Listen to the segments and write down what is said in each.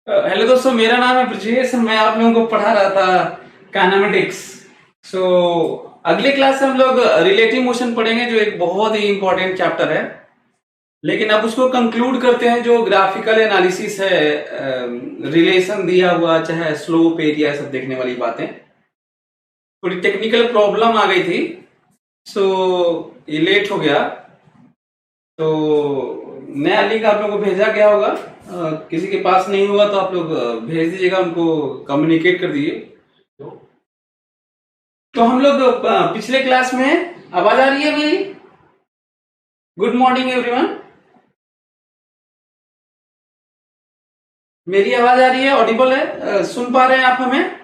Hello दोस्तों, मेरा नाम है ब्रजेश। मैं आप लोगों को पढ़ा रहा था काइनेमेटिक्स। सो अगले क्लास से हम लोग रिलेटिव मोशन पढ़ेंगे, जो एक बहुत ही इंपॉर्टेंट चैप्टर है। लेकिन अब उसको कंक्लूड करते हैं। जो ग्राफिकल एनालिसिस है, रिलेशन दिया हुआ, चाहे स्लोप, एरिया, सब देखने वाली बातें। थोड़ी टेक्निकल प्रॉब्लम आ गई थी, सो ये लेट हो गया। तो नया लिंक आप लोगों को भेजा गया होगा। किसी के पास नहीं हुआ तो आप लोग भेज दीजिएगा, उनको कम्युनिकेट कर दीजिए। तो हम लोग पिछले क्लास में, आवाज आ रही है मेरी? Good morning everyone. मेरी आवाज आ रही है? ऑडिबल है? सुन पा रहे हैं आप हमें?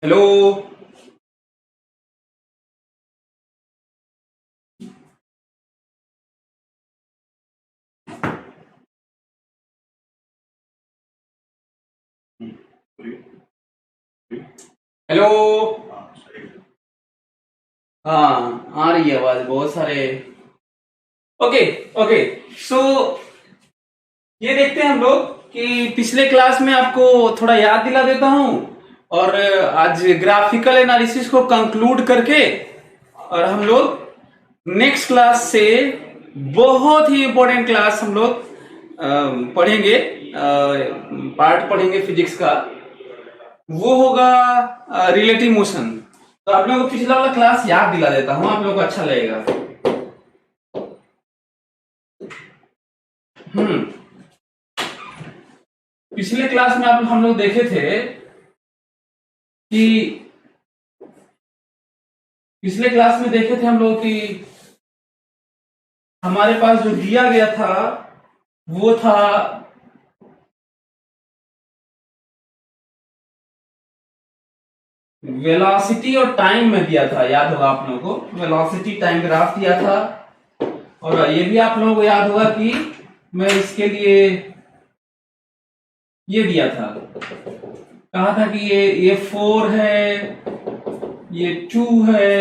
हेलो। हेलो। हाँ, आ रही है आवाज, बहुत सारे। ओके। ओके। सो ये देखते हैं हम लोग कि पिछले क्लास में आपको थोड़ा याद दिला देता हूं, और आज ग्राफिकल एनालिसिस को कंक्लूड करके और हम लोग नेक्स्ट क्लास से बहुत ही इंपॉर्टेंट क्लास हम लोग पढ़ेंगे। पार्ट पढ़ेंगे फिजिक्स का, वो होगा रिलेटिव मोशन। तो आप लोगों को पिछला वाला क्लास याद दिला देता हूं, आप लोगों को अच्छा लगेगा। हम्म पिछले क्लास में आप हम लोग देखे थे कि पिछले क्लास में देखे थे हम लोग कि हमारे पास जो दिया गया था वो था वेलोसिटी और टाइम में दिया था। याद होगा आप लोगों को, वेलोसिटी टाइम ग्राफ दिया था। और ये भी आप लोगों को याद होगा कि मैं इसके लिए ये दिया था, कहा था कि ये 4 है, ये 2 है,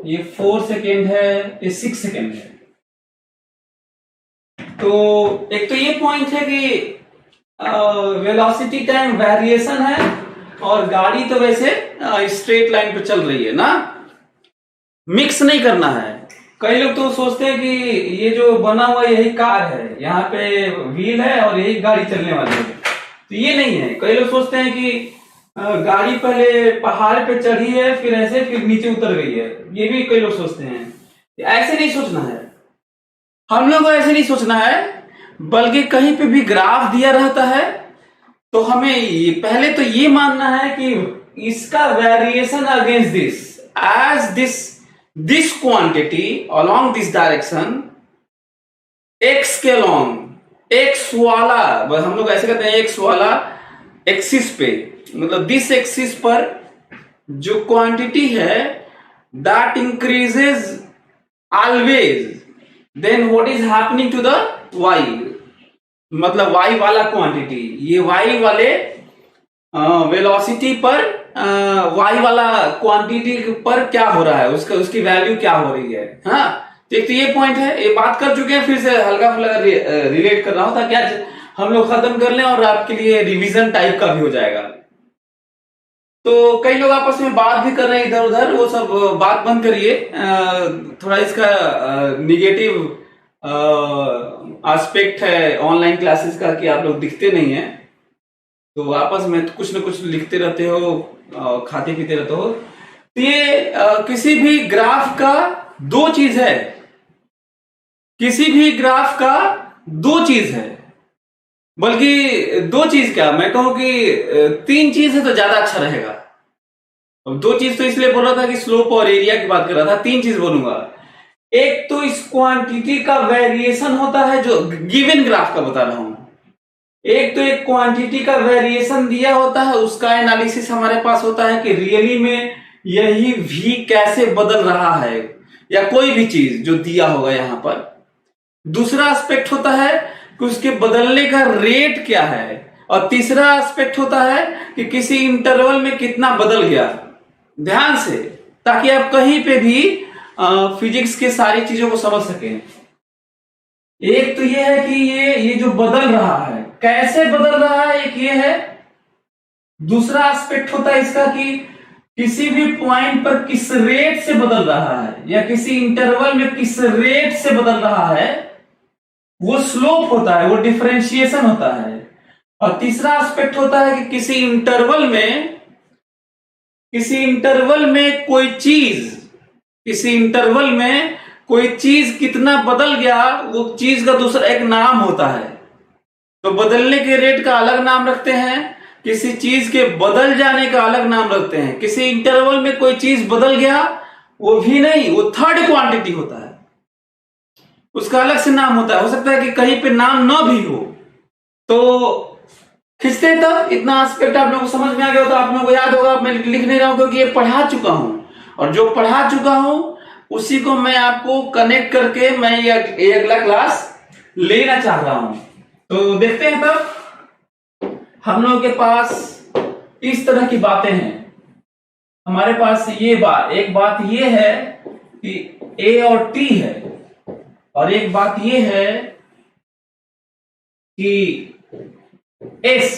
ये 4 सेकेंड है, ये 6 सेकेंड है। तो एक तो ये पॉइंट है कि वेलोसिटी टाइम वेरिएशन है, और गाड़ी तो वैसे स्ट्रेट लाइन पे चल रही है ना, मिक्स नहीं करना है। कई लोग तो सोचते हैं कि ये जो बना हुआ यही कार है, यहाँ पे व्हील है और यही गाड़ी चलने वाली है। तो ये नहीं है। कई लोग सोचते हैं कि गाड़ी पहले पहाड़ पे चढ़ी है, फिर ऐसे, फिर नीचे उतर गई है। ये भी कई लोग सोचते हैं। ऐसे नहीं सोचना है, हम लोग को ऐसे नहीं सोचना है। बल्कि कहीं पे भी ग्राफ दिया रहता है तो हमें पहले तो ये मानना है कि इसका variation against this, as this quantity along this direction, X के अलोंग, एक्स वाला, हम लोग ऐसे कहते हैं एक्स वाला एक्सिस पे, मतलब दिस एक्सिस पर जो क्वांटिटी है that increases always, then what is happening to the Y, मतलब वाई वाला क्वांटिटी, ये वाई वाले वेलोसिटी पर वाई वाला क्वांटिटी पर क्या हो रहा है, उसका उसकी वैल्यू क्या हो रही है। हाँ, तो ये पॉइंट है, ये बात कर चुके हैं, फिर से हल्का फुल्का रिलेट कर रहा हूं ताकि आज हम लोग खत्म कर लें और आपके लिए रिवीजन टाइप का भी हो जाएगा। तो कई लोग आपस में बात भी कर रहे हैं इधर उधर, वो सब बात बंद करिए। थोड़ा इसका निगेटिव एस्पेक्ट है ऑनलाइन क्लासेस का कि आप लोग दिखते नहीं है, तो आपस में तो कुछ ना कुछ लिखते रहते हो, खाते पीते रहते हो। तो ये किसी भी ग्राफ का दो चीज है, किसी भी ग्राफ का दो चीज है, बल्कि दो चीज क्या, मैं कहूं कि 3 चीज है तो ज्यादा अच्छा रहेगा। अब 2 चीज तो इसलिए बोल रहा था कि स्लोप और एरिया की बात कर रहा था, 3 चीज बोलूंगा। एक तो इस क्वांटिटी का वेरिएशन होता है, जो गिवन ग्राफ का बता रहा हूं। एक तो एक क्वांटिटी का वेरिएशन दिया होता है, उसका एनालिसिस हमारे पास होता है कि रियली में यही भी कैसे बदल रहा है, या कोई भी चीज जो दिया होगा यहां पर। दूसरा एस्पेक्ट होता है कि उसके बदलने का रेट क्या है, और तीसरा एस्पेक्ट होता है कि किसी इंटरवल में कितना बदल गया। ध्यान से, ताकि आप कहीं पे भी फिजिक्स के सारी चीजों को समझ सके। एक तो ये है कि ये जो बदल रहा है, कैसे बदल रहा है, एक ये है। दूसरा एस्पेक्ट होता है इसका कि किसी भी पॉइंट पर किस रेट से बदल रहा है, या किसी इंटरवल में किस रेट से बदल रहा है, वो स्लोप होता है, वो डिफरेंशिएशन होता है। और तीसरा एस्पेक्ट होता है कि किसी इंटरवल में कोई चीज कितना बदल गया, वो चीज का दूसरा एक नाम होता है। तो बदलने के रेट का अलग नाम रखते हैं, किसी चीज के बदल जाने का अलग नाम रखते हैं। किसी इंटरवल में कोई चीज बदल गया, वो भी नहीं, वो थर्ड क्वांटिटी होता है, उसका अलग से नाम होता है। हो सकता है कि कहीं पे नाम ना भी हो। तो खींचते तक इतना एस्पेक्ट आप लोगों को समझ में आ गया, तो आप लोगों को याद होगा, मैं लिख नहीं रहा हूं क्योंकि ये पढ़ा चुका हूं, और जो पढ़ा चुका हूं उसी को मैं आपको कनेक्ट करके मैं ये अगला क्लास लेना चाह रहा हूं। तो देखते हैं तब हम लोगों के पास इस तरह की बातें हैं। हमारे पास एक बात ये है कि ए और टी है, और एक बात ये है कि एस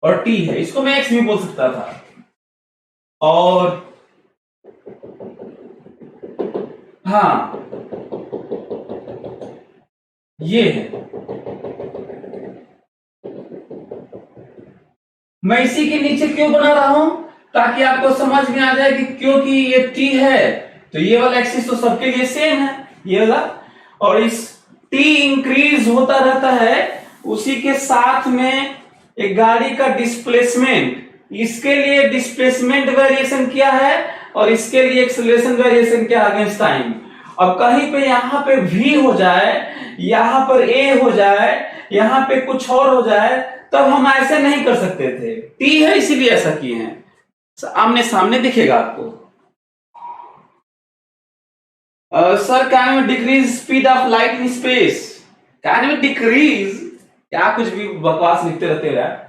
और टी है। इसको मैं एक्स भी बोल सकता था। और हाँ, ये है। मैं इसी के नीचे क्यों बना रहा हूं, ताकि आपको समझ में आ जाए कि क्योंकि ये टी है तो ये वाला एक्सिस तो सबके लिए सेम है, ये वाला। और इस टी इंक्रीज होता रहता है, उसी के साथ में एक गाड़ी का डिस्प्लेसमेंट, इसके लिए डिस्प्लेसमेंट वेरिएशन क्या है और इसके लिए एक्सेलरेशन वेरिएशन क्या अगेंस्ट टाइम। अब कहीं पे यहां पे v हो जाए, यहां पर a हो जाए, यहां पे कुछ और हो जाए, तब हम ऐसे नहीं कर सकते थे। t है इसीलिए ऐसा किए हैं। आमने सामने दिखेगा आपको। Sir can we decrease speed of light in space? Can we decrease? क्या कुछ भी बकवास लिखते रहते हो यार।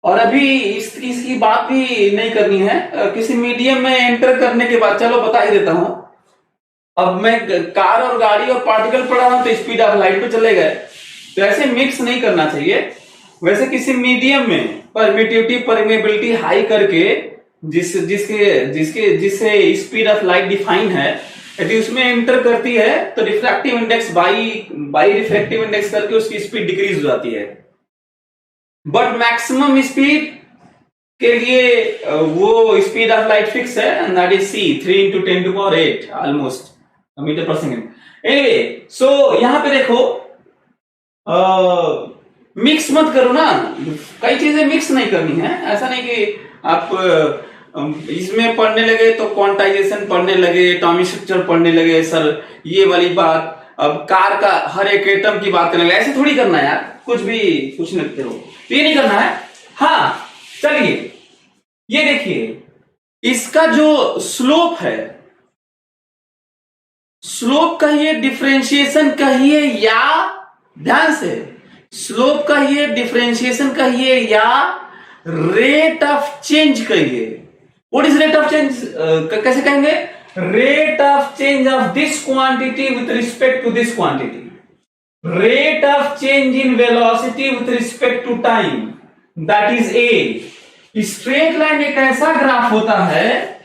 और अभी इसकी बात भी नहीं करनी है। किसी मीडियम में एंटर करने के बाद, चलो बता ही देता हूं। अब मैं कार और गाड़ी और पार्टिकल पढ़ा हूं तो स्पीड ऑफ लाइट पे चले गए, तो ऐसे मिक्स नहीं करना चाहिए। वैसे किसी मीडियम में परमिटिविटी परमेबिलिटी हाई करके जिससे स्पीड ऑफ लाइट डिफाइन है, यदि उसमें एंटर करती है तो refractive index by refractive index करके उसकी स्पीड डिक्रीज हो जाती है। बट मैक्सिमम स्पीड के लिए वो स्पीड ऑफ लाइट फिक्स है, and that is c 3 × 10⁸ almost metre per second. Anyway, so यहां पे देखो, मिक्स मत करो ना, कई चीजें मिक्स नहीं करनी है। ऐसा नहीं कि आप इसमें पढ़ने लगे तो क्वांटाइजेशन पढ़ने लगे, एटॉमिक स्ट्रक्चर पढ़ने लगे, सर ये वाली बात, अब कार का हर एक एटम की बात करने लगे। ऐसे थोड़ी करना है यार, कुछ नहीं लगते हो, ये नहीं करना है। हाँ चलिए, ये देखिए, इसका जो स्लोप है, स्लोप कहिए, डिफरेंशिएशन कहिए, या ध्यान से स्लोप कहिए, डिफरेंशिएशन कहिए, या रेट ऑफ चेंज कहिए। What is rate of change? कैसे कहेंगे? Rate of change of this quantity with respect to this quantity, rate of change in velocity with respect to time, that is A. Straight line एक ऐसा graph होता है,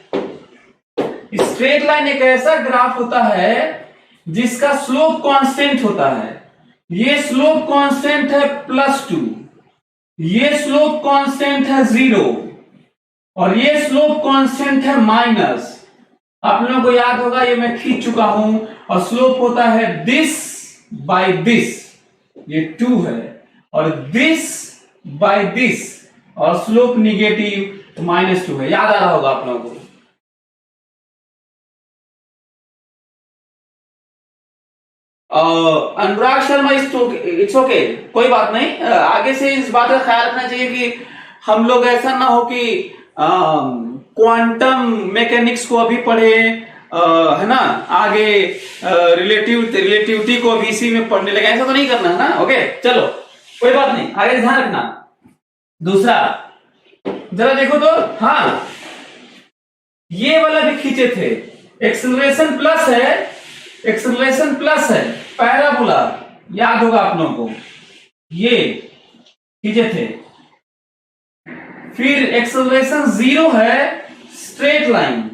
straight line एक ऐसा graph होता है जिसका स्लोप कांस्टेंट होता है। ये स्लोप कांस्टेंट है +2, ये स्लोप कांस्टेंट है 0, और ये स्लोप कांस्टेंट है -। आप लोगों को याद होगा, ये मैं खींच चुका हूं, और स्लोप होता है दिस बाय दिस, ये 2 है, और दिस बाय दिस, और स्लोप निगेटिव -2 है। याद आ रहा होगा आप लोगों को। अनुराग शर्मा, इट्स ओके, कोई बात नहीं। आगे से इस बात का ख्याल रखना चाहिए कि हम लोग ऐसा ना हो कि क्वांटम मैकेनिक्स को अभी पढ़े, है ना, आगे रिलेटिविटी को अभी इसी में पढ़ने लगे, ऐसा तो नहीं करना है ना। ओके चलो, कोई बात नहीं, आगे ध्यान रखना। दूसरा जरा देखो तो, हाँ ये वाला भी खींचे थे, एक्सेलरेशन प्लस है, पैराबोला याद होगा आप लोगों को, ये खींचे थे। फिर एक्सेलरेशन 0 है, स्ट्रेट लाइन,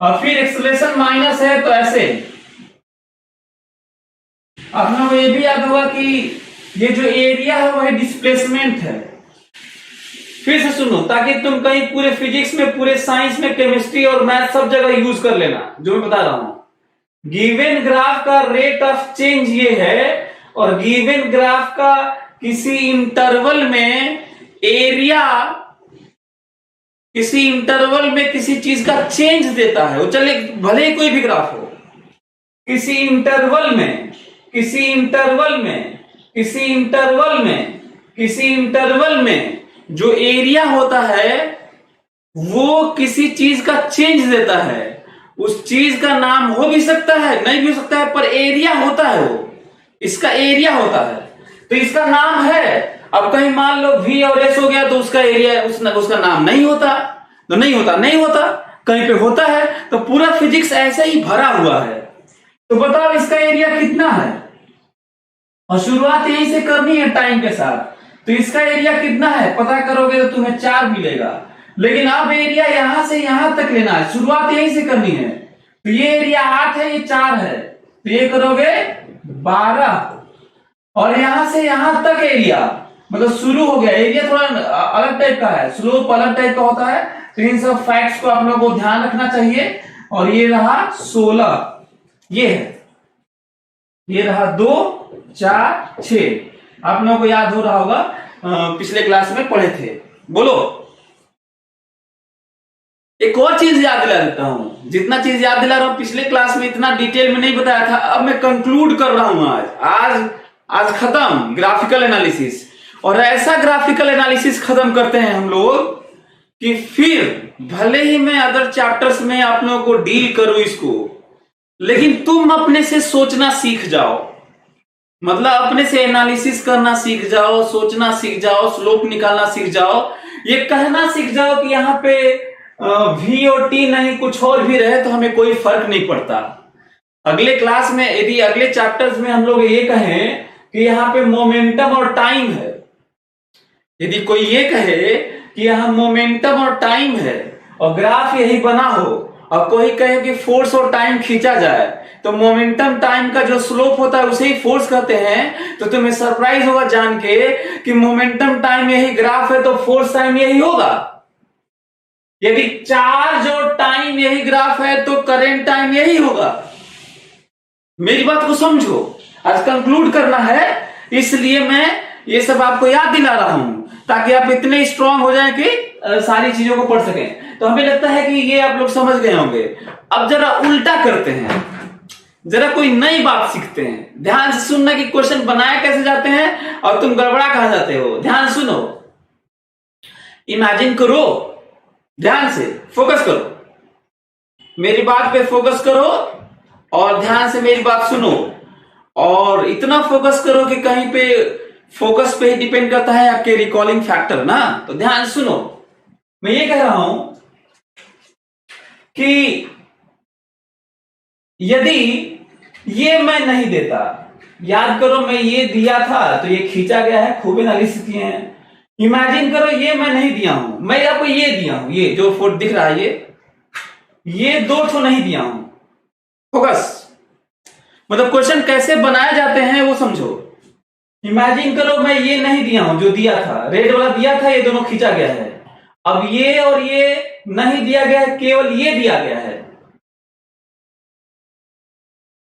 और फिर एक्सेलरेशन माइनस है तो ऐसे। आप लोगों को ये भी याद होगा कि ये जो एरिया है वह डिस्प्लेसमेंट है। फिर से सुनो, ताकि तुम कहीं पूरे फिजिक्स में, पूरे साइंस में, केमिस्ट्री और मैथ सब जगह यूज कर लेना जो मैं बता रहा हूं। गिवन ग्राफ का रेट ऑफ चेंज ये है, और गिवन ग्राफ का किसी इंटरवल में एरिया किसी इंटरवल में किसी चीज का चेंज देता है, वो चले भले ही कोई भी ग्राफ हो, किसी इंटरवल में जो एरिया होता है वो किसी चीज का चेंज देता है। उस चीज का नाम हो भी सकता है, नहीं भी हो सकता है, पर एरिया होता है, वो इसका एरिया होता है, तो इसका नाम है। अब कहीं मान लो V और S हो गया तो उसका एरिया, उसका नाम नहीं होता, तो नहीं होता, कहीं पे होता है। तो पूरा फिजिक्स ऐसे ही भरा हुआ है। तो बताओ इसका एरिया कितना है, और शुरुआत यहीं से करनी है टाइम के साथ। तो इसका एरिया कितना है पता करोगे तो तुम्हें 4 मिलेगा, लेकिन अब एरिया यहां से यहां तक लेना है, शुरुआत यहीं से करनी है। तो ये एरिया 8 है, ये 4 है, तो ये करोगे 12, और यहां से यहां तक एरिया मतलब शुरू हो गया। एरिया थोड़ा अलग टाइप का है, स्लोप अलग टाइप का होता है, तो इन सब फैक्ट्स को आप लोगों को ध्यान रखना चाहिए। और ये रहा 16, ये है, ये रहा 2, 4, 6। आप लोगों को याद हो रहा होगा, पिछले क्लास में पढ़े थे। बोलो, एक और चीज याद दिला देता हूं, जितना चीज याद दिला रहा हूं पिछले क्लास में इतना डिटेल में नहीं बताया था, अब मैं कंक्लूड कर रहा हूं। आज खत्म ग्राफिकल एनालिसिस, और ऐसा ग्राफिकल एनालिसिस खत्म करते हैं हम लोग कि फिर भले ही मैं अदर चैप्टर्स में आप लोगों को डील करूं इसको, लेकिन तुम अपने से सोचना सीख जाओ, मतलब अपने से एनालिसिस करना सीख जाओ, सोचना सीख जाओ, स्लोप निकालना सीख जाओ, ये कहना सीख जाओ कि यहाँ पे V और T नहीं कुछ और भी रहे तो हमें कोई फर्क नहीं पड़ता। अगले क्लास में, यदि अगले चैप्टर्स में हम लोग ये कहें कि यहाँ पे मोमेंटम और टाइम है, यदि कोई ये कहे कि यहाँ मोमेंटम और टाइम है और ग्राफ यही बना हो, और कोई कहे कि फोर्स और टाइम खींचा जाए, तो मोमेंटम टाइम का जो स्लोप होता है उसे ही फोर्स कहते हैं। तो तुम्हें सरप्राइज होगा जान के कि मोमेंटम टाइम यही ग्राफ है तो फोर्स टाइम यही होगा। यदि चार्ज और टाइम यही ग्राफ है तो करंट टाइम यही होगा। मेरी बात को समझो, आज कंक्लूड करना है, इसलिए मैं ये सब आपको याद दिला रहा हूं ताकि आप इतने स्ट्रांग हो जाएं कि सारी चीजों को पढ़ सकें। तो हमें लगता है कि ये आप लोग समझ गए होंगे। अब जरा उल्टा करते हैं, जरा कोई नई बात सीखते हैं। ध्यान से सुनना कि क्वेश्चन बनाए कैसे जाते हैं और तुम गड़बड़ा कहां जाते हो। ध्यान सुनो, इमेजिन करो, ध्यान से फोकस करो, मेरी बात पे फोकस करो और ध्यान से मेरी बात सुनो, और इतना फोकस करो कि कहीं पे फोकस पे ही डिपेंड करता है आपके रिकॉलिंग फैक्टर ना। तो ध्यान सुनो, मैं ये कह रहा हूं कि यदि ये मैं नहीं देता, याद करो मैं ये दिया था तो ये खींचा गया है, खूब एनालिसिस किए हैं। इमेजिन करो ये मैं नहीं दिया हूं, मैं आपको ये दिया हूं, ये जो फोटो दिख रहा है ये 2 ठो नहीं दिया हूं। फोकस मतलब क्वेश्चन कैसे बनाए जाते हैं वो समझो। इमेजिन करो मैं ये नहीं दिया हूं, जो दिया था रेड वाला दिया था, ये दोनों खींचा गया है। अब ये और ये नहीं दिया गया है, केवल ये दिया गया है।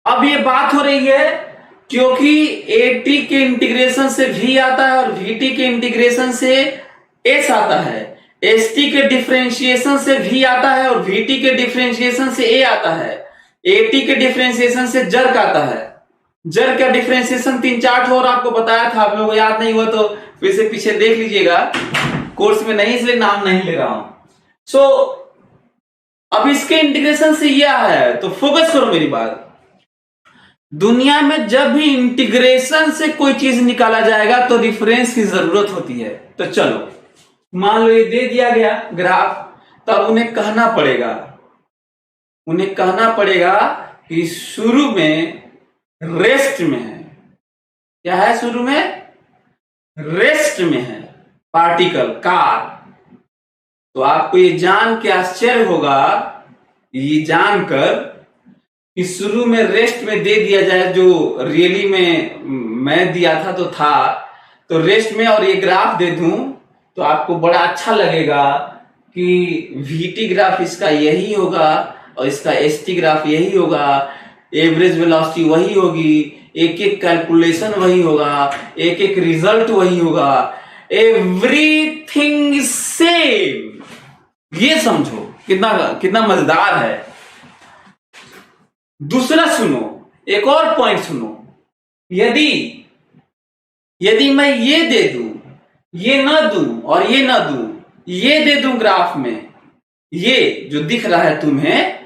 अब ये बात हो रही है क्योंकि AT के इंटीग्रेशन से V आता है और VT के इंटीग्रेशन से S आता है, ST के डिफरेंशिएशन से V आता है और VT के डिफरेंशिएशन से A आता है, AT के डिफरेंशिएशन से जर्क आता है। जर्क का डिफरेंशिएशन 3-4 ठो और आपको बताया था, आप लोगों को याद नहीं हुआ तो फिर से पीछे देख लीजिएगा, कोर्स में नहीं इसलिए नाम नहीं ले रहा हूं। सो अब इसके इंटीग्रेशन से ये आया है, तो फोकस करो मेरी बात। दुनिया में जब भी इंटीग्रेशन से कोई चीज निकाला जाएगा तो रिफरेंस की जरूरत होती है। तो चलो मान लो ये दे दिया गया ग्राफ, तब उन्हें कहना पड़ेगा कि शुरू में रेस्ट में है। क्या है? शुरू में रेस्ट में है पार्टिकल कार। तो आपको ये जान के आश्चर्य होगा, ये जानकर कि शुरू में रेस्ट में दे दिया जाए, जो रियली में मैं दिया था तो था, तो रेस्ट में और ये ग्राफ दे दूं तो आपको बड़ा अच्छा लगेगा कि वीटी ग्राफ इसका यही होगा और इसका एसटी ग्राफ यही होगा, एवरेज वेलोसिटी वही होगी, एक एक कैलकुलेशन वही होगा, एक एक रिजल्ट वही होगा, एवरीथिंग सेम। ये समझो कितना मजेदार है। दूसरा सुनो, एक और पॉइंट सुनो। यदि मैं ये दे दूं, ये ना दूं और ये ना दूं, ये दे दूं ग्राफ में, ये जो दिख रहा है तुम्हें,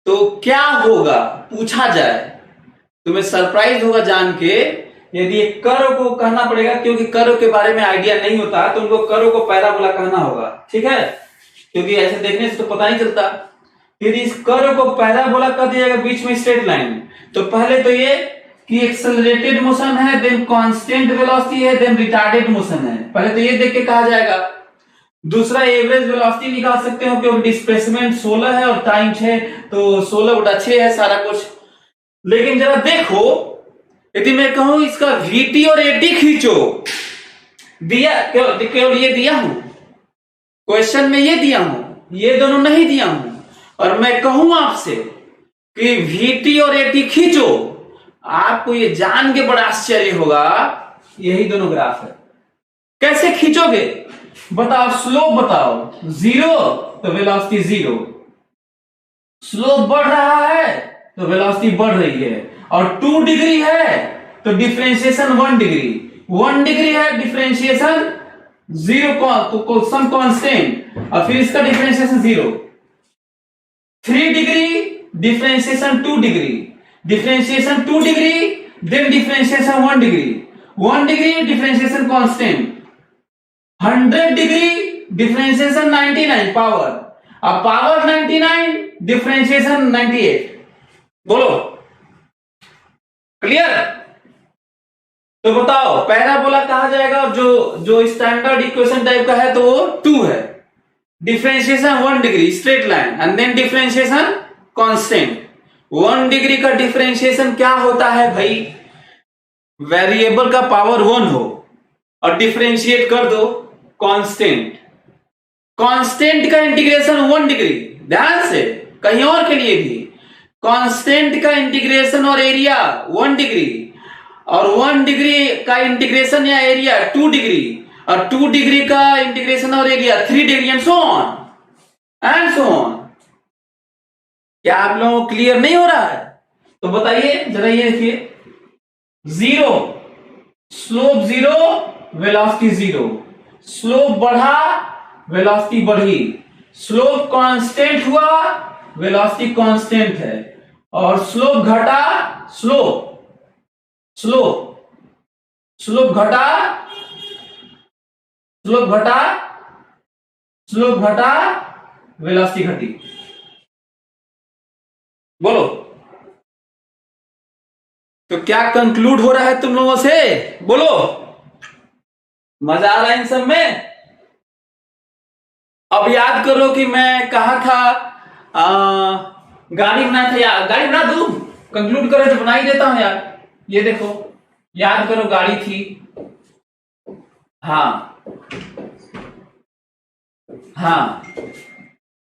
तो क्या होगा पूछा जाए, तुम्हें सरप्राइज होगा जान के। यदि एक कर्व को कहना पड़ेगा, क्योंकि कर्व के बारे में आइडिया नहीं होता तो उनको कर्व को पैराबोला कहना होगा, ठीक है, क्योंकि ऐसे देखने से तो पता नहीं चलता। फिर इस कर्व को पैराबोला कह दिया जाएगा, बीच में स्ट्रेट लाइन। तो पहले तो ये कि एक्सेलरेटेड मोशन है, देन कांस्टेंट वेलोसिटी है, देन रिटार्डेड मोशन है, पहले तो ये देख के कहा जाएगा। दूसरा एवरेज वेलोसिटी निकाल सकते हो क्योंकि डिस्प्लेसमेंट 16 है और टाइम 6, तो 16/6 है सारा कुछ। लेकिन जरा देखो, यदि मैं कहूं इसका वीटी और एटी खींचो, दिया केवल ये दिया हूं, क्वेश्चन में ये दिया हूं, ये दोनों नहीं दिया हूं, और मैं कहूं आपसे कि वीटी और एटी खींचो, आपको ये जान के बड़ा आश्चर्य होगा यही दोनों ग्राफ है। कैसे खींचोगे बताओ? स्लोप बताओ, 0 तो वेलोसिटी 0, स्लोप बढ़ रहा है तो वेलोसिटी बढ़ रही है, और 2 डिग्री है तो डिफरेंशिएशन 1 डिग्री, 1 डिग्री है डिफरेंशिएशन 0 सम कांस्टेंट, और फिर इसका differentiation 0, 3 degree differentiation 2 degree, differentiation 2 degree, then differentiation 1 degree, 1 degree differentiation constant, 100 degree differentiation 99 power, अब पावर 99 डिफरेंशिएशन 98। बोलो क्लियर? तो बताओ पैराबोला कहा जाएगा, और जो स्टैंडर्ड इक्वेशन टाइप का है तो वो 2 है, differentiation 1 degree straight line, and then differentiation constant. 1 degree का डिफरेंशिएशन क्या होता है भाई? वेरिएबल का पावर 1 हो और डिफरेंशिएट कर दो कांस्टेंट, कांस्टेंट का इंटीग्रेशन 1 डिग्री, ध्यान से, कहीं और के लिए भी कांस्टेंट का इंटीग्रेशन और एरिया 1 डिग्री, और 1 डिग्री का इंटीग्रेशन या एरिया 2 डिग्री, और 2 डिग्री का इंटीग्रेशन और area 3 degree, and so on. क्या आप लोगों को क्लियर नहीं हो रहा है? तो बताइए जरा, ये देखिए, 0 स्लोप 0 वेलोसिटी 0, स्लोप बढ़ा वेलोसिटी बढ़ी, स्लोप कांस्टेंट हुआ वेलोसिटी कांस्टेंट है, और स्लोप घटा, स्लोप घटा वेलोसिटी घटी। बोलो, तो क्या कंक्लूड हो रहा है तुम लोगों से? बोलो, मजा आ रहा है इन सब में? अब याद करो कि मैं कहा था, गाड़ी बना था यार, गाड़ी बना दूं? कंक्लूड करो तो बना ही देता हूं यार। ये देखो, याद करो, गाड़ी थी, हाँ,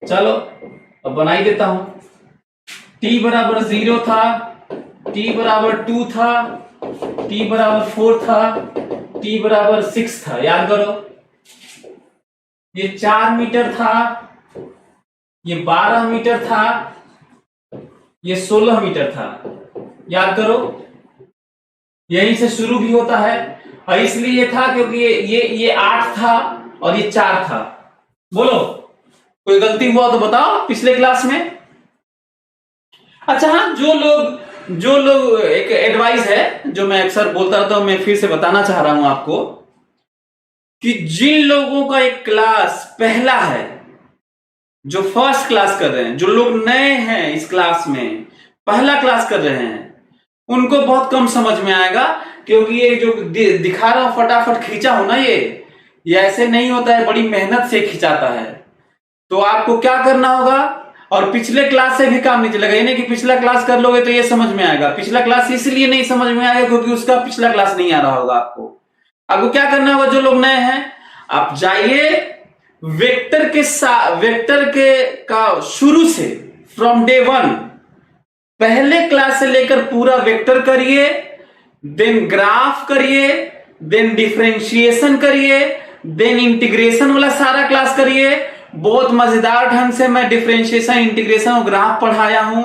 चलो अब बना ही देता हूं। t बराबर 0 था, t बराबर 2 था, t बराबर 4 था, t बराबर 6 था, याद करो। ये 4 मीटर था, ये 12 मीटर था, ये 16 मीटर था, याद करो। यहीं से शुरू भी होता है, और इसलिए था क्योंकि ये 8 था और ये 4 था। बोलो, कोई गलती हुआ तो बताओ पिछले क्लास में। अच्छा हाँ, जो लोग एक एडवाइस है जो मैं अक्सर बोलता रहता हूं, मैं फिर से बताना चाह रहा हूं आपको, कि जिन लोगों का एक क्लास पहला है जो फर्स्ट क्लास कर रहे हैं, जो लोग नए हैं इस क्लास में, पहला क्लास कर रहे हैं, उनको बहुत कम समझ में आएगा, क्योंकि ये जो दिखा रहा हूं फटाफट खींचा हो ना, ये ऐसे नहीं होता है, बड़ी मेहनत से खिंचाता है। तो आपको क्या करना होगा, और पिछले क्लास से भी काम नहीं चलेगा, ये नहीं कि पिछला क्लास कर लोगे तो ये समझ में आएगा। पिछला क्लास इसलिए नहीं समझ में आएगा क्योंकि उसका पिछला क्लास नहीं आ रहा होगा। आपको क्या करना होगा, जो लोग नए हैं, आप जाइए वेक्टर के का शुरू से, फ्रॉम डे 1, पहले क्लास से लेकर पूरा वेक्टर करिए, देन ग्राफ करिए, देन डिफरेंशिएशन करिए, देन इंटीग्रेशन वाला सारा क्लास करिए। बहुत मजेदार ढंग से मैं डिफरेंशिएशन, इंटीग्रेशन और ग्राफ पढ़ाया हूं।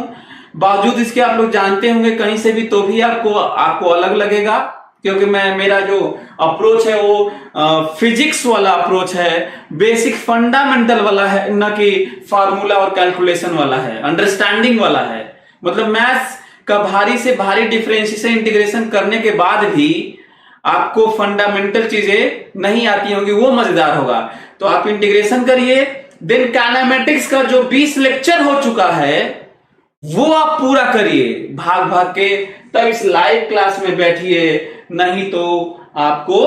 बावजूद इसके आप लोग जानते होंगे कहीं से भी, तो भी आपको अलग लगेगा, क्योंकि मेरा जो अप्रोच है वो फिजिक्स वाला अप्रोच है, बेसिक फंडामेंटल वाला है, न कि फार्मूला और कैलकुलेशन वाला है, अंडरस्टैंडिंग वाला है। मतलब मैथ्स का भारी से भारी डिफरेंशिएशन, इंटीग्रेशन करने के बाद भी आपको फंडामेंटल चीजें नहीं आती होंगी, वो मजेदार होगा। तो आप इंटीग्रेशन करिए, देन काइनेमेटिक्स का जो 20 लेक्चर हो चुका है वो आप पूरा करिए भाग भाग के, तब इस लाइव क्लास में बैठिए, नहीं तो आपको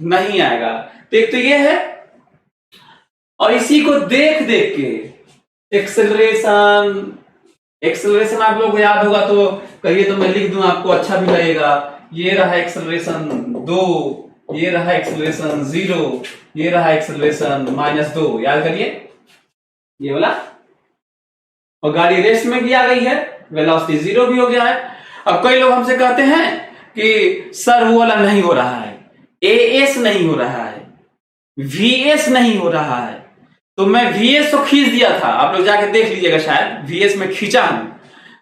नहीं आएगा। तो एक तो ये है, और इसी को देख देख के एक्सेलरेशन आप लोगों को याद होगा तो कहिए तो मैं लिख दूं, आपको अच्छा भी लगेगा। ये रहा एक्सेलरेशन 2, ये रहा एक्सेलरेशन 0, ये रहा एक्सेलरेशन -2, याद करिए ये वाला। और गाड़ी रेस्ट में भी आ गई है, वेलोसिटी 0 भी हो गया है। अब कई लोग हमसे कहते हैं कि सर वो वाला नहीं हो रहा है, एएस नहीं हो रहा है, वीएस नहीं हो रहा है। तो मैं वीएस तो खींच दिया था, आप लोग जाके देख लीजिएगा, शायद वीएस में खींचा हूं,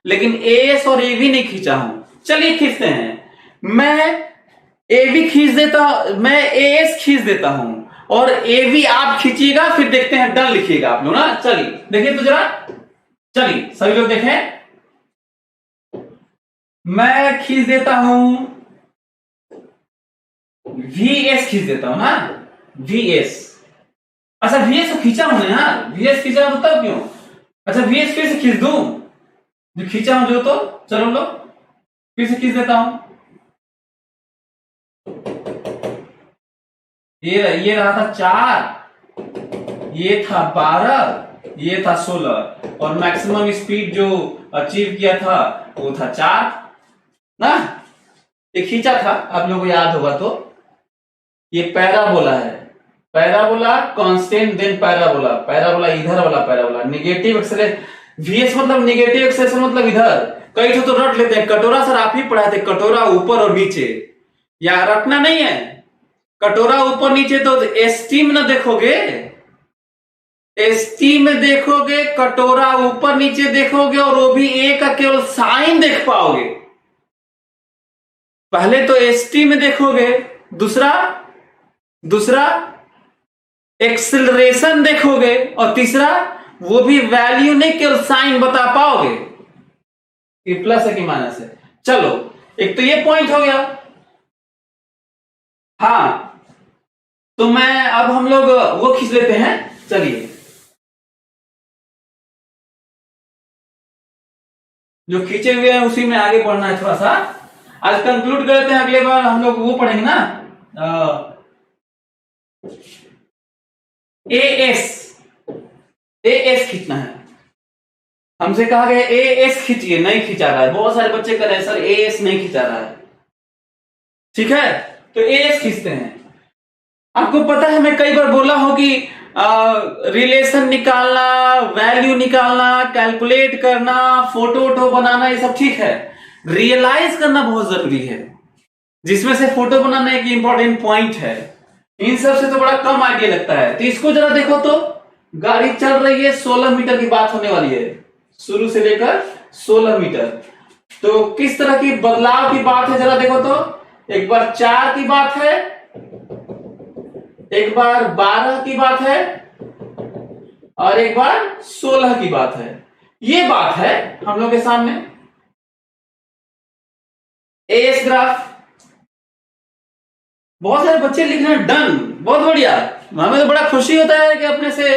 लेकिन एएस और एवी नहीं खींचा हूं। चलिए खींचते हैं, मैं एवी खींच देता, मैं एएस खींच देता हूं, और एवी आप खींचिएगा, फिर देखते हैं, डन लिखिएगा आप लोग ना। चलिए देखिए तो जरा, चलिए सभी लोग देखें, मैं खींच देता हूं वीएस, खींच देता हूं ना, वीएस। अच्छा वीएस को खींचा हूं यार, वीएस खींचा हूं तो तब क्यों, अच्छा वीएस फिर से खींच दूं, जो खींचा हूं जो, तो चलो लो फिर से खींच देता हूं। ये रहा था 4, ये था 12, ये था 16, और मैक्सिमम स्पीड जो अचीव किया था वो था 4 ना। ये खींचा था, आप लोगों को याद होगा तो। ये पैराबोला है, parabola constant, then parabola, parabola इधर वाला पैराबोला, नेगेटिव एक्सेलरेशन, वीएस मतलब नेगेटिव एक्सेलरेशन मतलब इधर। कई तो रट लेते हैं, कटोरा सर आप ही पढ़ाए थे, कटोरा ऊपर और नीचे, या रटना नहीं है, कटोरा ऊपर नीचे तो एसटी में ना देखोगे, एसटी में देखोगे, कटोरा ऊपर नीचे देखोगे, और वो भी ए का केवल साइन देख पाओगे। पहले तो एसटी में देखोगे, दूसरा एक्सिलरेशन देखोगे, और तीसरा वो भी वैल्यू नहीं केवल साइन बता पाओगे कि प्लस है कि माइनस है। चलो एक तो ये पॉइंट हो गया। हाँ तो मैं अब हम लोग वो खींच लेते हैं, चलिए जो खींचे हुए हैं उसी में आगे बढ़ना है थोड़ा सा। आज कंक्लूड करते हैं, अगले बार हम लोग वो पढ़ेंगे ना, एएस खींचना है। हमसे कहा गया एएस खींचिए, नहीं खींचा रहा है, बहुत सारे बच्चे कर रहे हैं सर एएस नहीं खींचा रहा है। ठीक है तो एएस खींचते हैं। आपको पता है मैं कई बार बोला हूं कि रिलेशन निकालना, वैल्यू निकालना, कैलकुलेट करना, फोटो वोटो बनाना, ये सब ठीक है, रियलाइज करना बहुत जरूरी है, जिसमें से फोटो बनाना एक इंपॉर्टेंट पॉइंट है। इन सब से तो बड़ा कम आइडिया लगता है। तो इसको जरा देखो तो, गाड़ी चल रही है, 16 मीटर की बात होने वाली है, शुरू से लेकर 16 मीटर। तो किस तरह की बदलाव की बात है जरा देखो तो, एक बार 4 की बात है, एक बार 12 की बात है, और एक बार 16 की बात है। ये बात है हम लोग के सामने, एएस ग्राफ। बहुत सारे बच्चे लिख रहे हैं डन, बहुत बढ़िया, हमें तो बड़ा खुशी होता है कि अपने से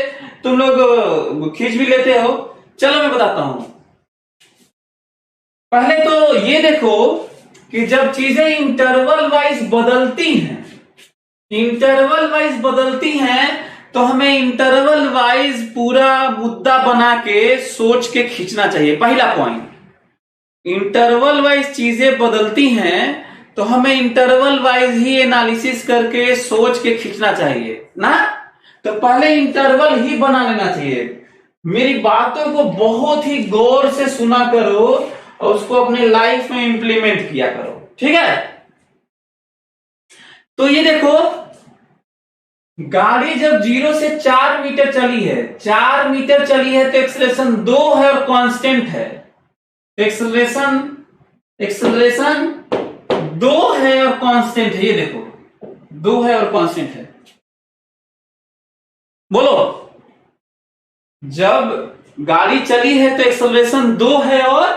तुम लोग खींच भी लेते हो। चलो मैं बताता हूं। पहले तो ये देखो कि जब चीजें इंटरवल वाइज बदलती हैं, इंटरवल वाइज बदलती हैं, तो हमें इंटरवल वाइज पूरा मुद्दा बना के सोच के खींचना चाहिए। पहला पॉइंट, इंटरवल वाइज चीजें बदलती हैं तो हमें इंटरवल वाइज ही एनालिसिस करके सोच के खींचना चाहिए ना। तो पहले इंटरवल ही बना लेना चाहिए। मेरी बातों को बहुत ही गौर से सुना करो और उसको अपने लाइफ में इंप्लीमेंट किया करो, ठीक है। तो ये देखो, गाड़ी जब 0 से 4 मीटर चली है, 4 मीटर चली है तो एक्सेलरेशन 2 है और कांस्टेंट है। एक्सेलरेशन 2 है और कांस्टेंट है। ये देखो 2 है और कांस्टेंट है। बोलो, जब गाड़ी चली है तो एक्सेलरेशन 2 है और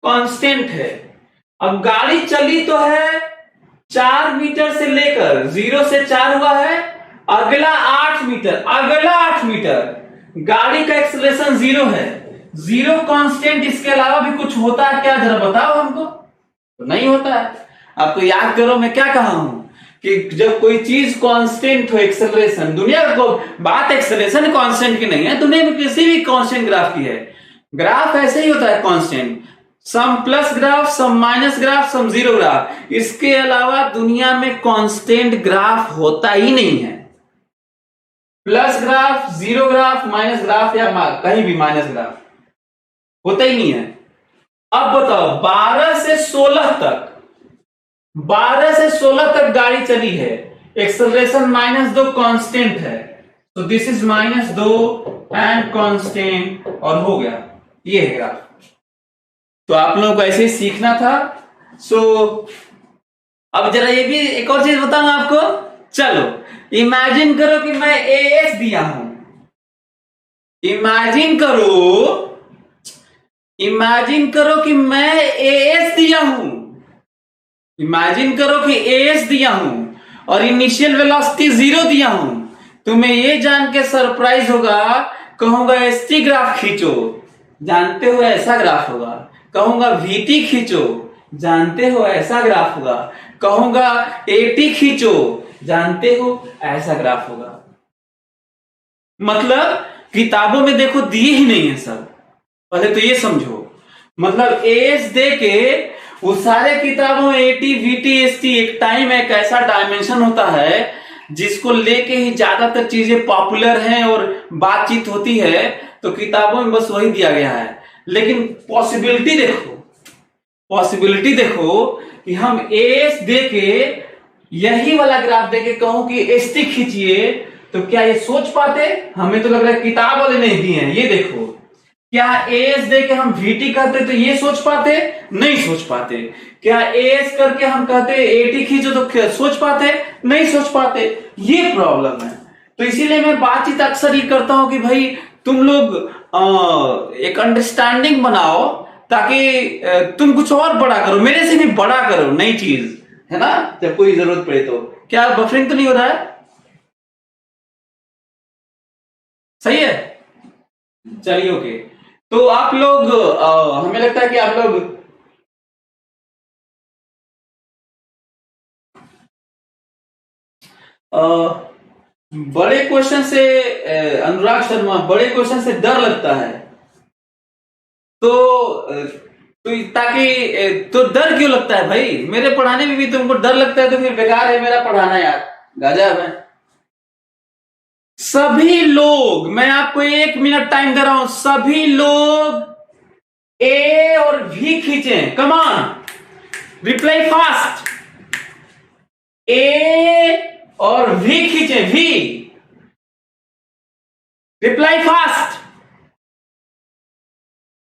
कांस्टेंट है। अब गाड़ी चली तो है 4 मीटर से लेकर, 0 से 4 हुआ है, अगला 8 मीटर, अगला 8 मीटर गाड़ी का एक्सेलरेशन 0 है। 0 कांस्टेंट, इसके अलावा भी कुछ होता है क्या, जरा बताओ हमको। तो नहीं होता है। आपको याद करो मैं क्या कहा हूं कि जब कोई चीज कांस्टेंट हो, एक्सेलरेशन, दुनिया को बात एक्सेलरेशन कांस्टेंट की नहीं है, दुनिया में किसी भी कांस्टेंट ग्राफ की है। ग्राफ ऐसे ही होता है constant, sum plus graph, sum minus graph, sum zero graph. इसके अलावा दुनिया में कांस्टेंट ग्राफ होता ही नहीं है। Plus graph, zero graph, minus graph या कहीं भी माइनस ग्राफ होता ही नहीं है। अब बताओ 12 से 16 तक, 12 से 16 तक गाड़ी चली है, एक्सेलरेशन -2 कांस्टेंट है, तो दिस इज -2 एंड कांस्टेंट, और हो गया। ये है ग्राफ। तो आप लोगों को ऐसे ही सीखना था। अब जरा ये भी एक और चीज बताऊं आपको। चलो इमेजिन करो कि मैं एएस दिया हूं। इमेजिन करो कि मैं एएस दिया हूं। इमेजिन करो कि एएस दिया हूं और इनिशियल वेलोसिटी 0 दिया हूं। तुम्हें ये जान के सरप्राइज होगा, कहूंगा एसटी ग्राफ खींचो, जानते हो ऐसा ग्राफ होगा। कहूंगा वीटी खींचो, जानते हो ऐसा ग्राफ होगा। कहूंगा एटी खींचो, जानते हो ऐसा ग्राफ होगा। मतलब किताबों में देखो दिए ही नहीं है सब। पहले तो ये समझो, मतलब एएस दे के वो सारे किताबों में एटी वीटी एसटी, एक टाइम एक ऐसा डायमेंशन होता है जिसको लेके ही ज्यादातर चीजें पॉपुलर हैं और बातचीत होती है, तो किताबों में बस वही दिया गया है। लेकिन पॉसिबिलिटी देखो कि हम एएस दे के यही वाला ग्राफ देके कहूं कि एसटी खींचिए, तो क्या ये सोच पाते? हमें तो लग रहा है किताब वाले नहीं दिए हैं। ये देखो, क्या एएस दे के हम वीटी कहते तो ये सोच पाते? नहीं सोच पाते। क्या एएस करके हम कहते एटी खींचो तो सोच पाते? नहीं सोच पाते। ये प्रॉब्लम है। तो इसीलिए मैं बातचीत अक्सर ये करता हूं कि भाई तुम लोग एक अंडरस्टैंडिंग बनाओ, ताकि तुम कुछ और बड़ा करो, मेरे से भी बड़ा करो नई चीज, है ना, जब कोई जरूरत पड़े तो। क्या बफरिंग तो नहीं हो रहा है? सही है, चलिए ओके। तो आप लोग हमें लगता है कि आप लोग बड़े क्वेश्चन से, अनुराग शर्मा, बड़े क्वेश्चन से डर लगता है, तो ताकि तो डर क्यों लगता है भाई? मेरे पढ़ाने में भी तुमको डर लगता है तो फिर बेकार है मेरा पढ़ाना यार, गजब है। सभी लोग, मैं आपको 1 मिनट टाइम दे रहा हूं, सभी लोग ए और वी खींचें। Come on, reply fast. A और वी खींचें, V, reply fast,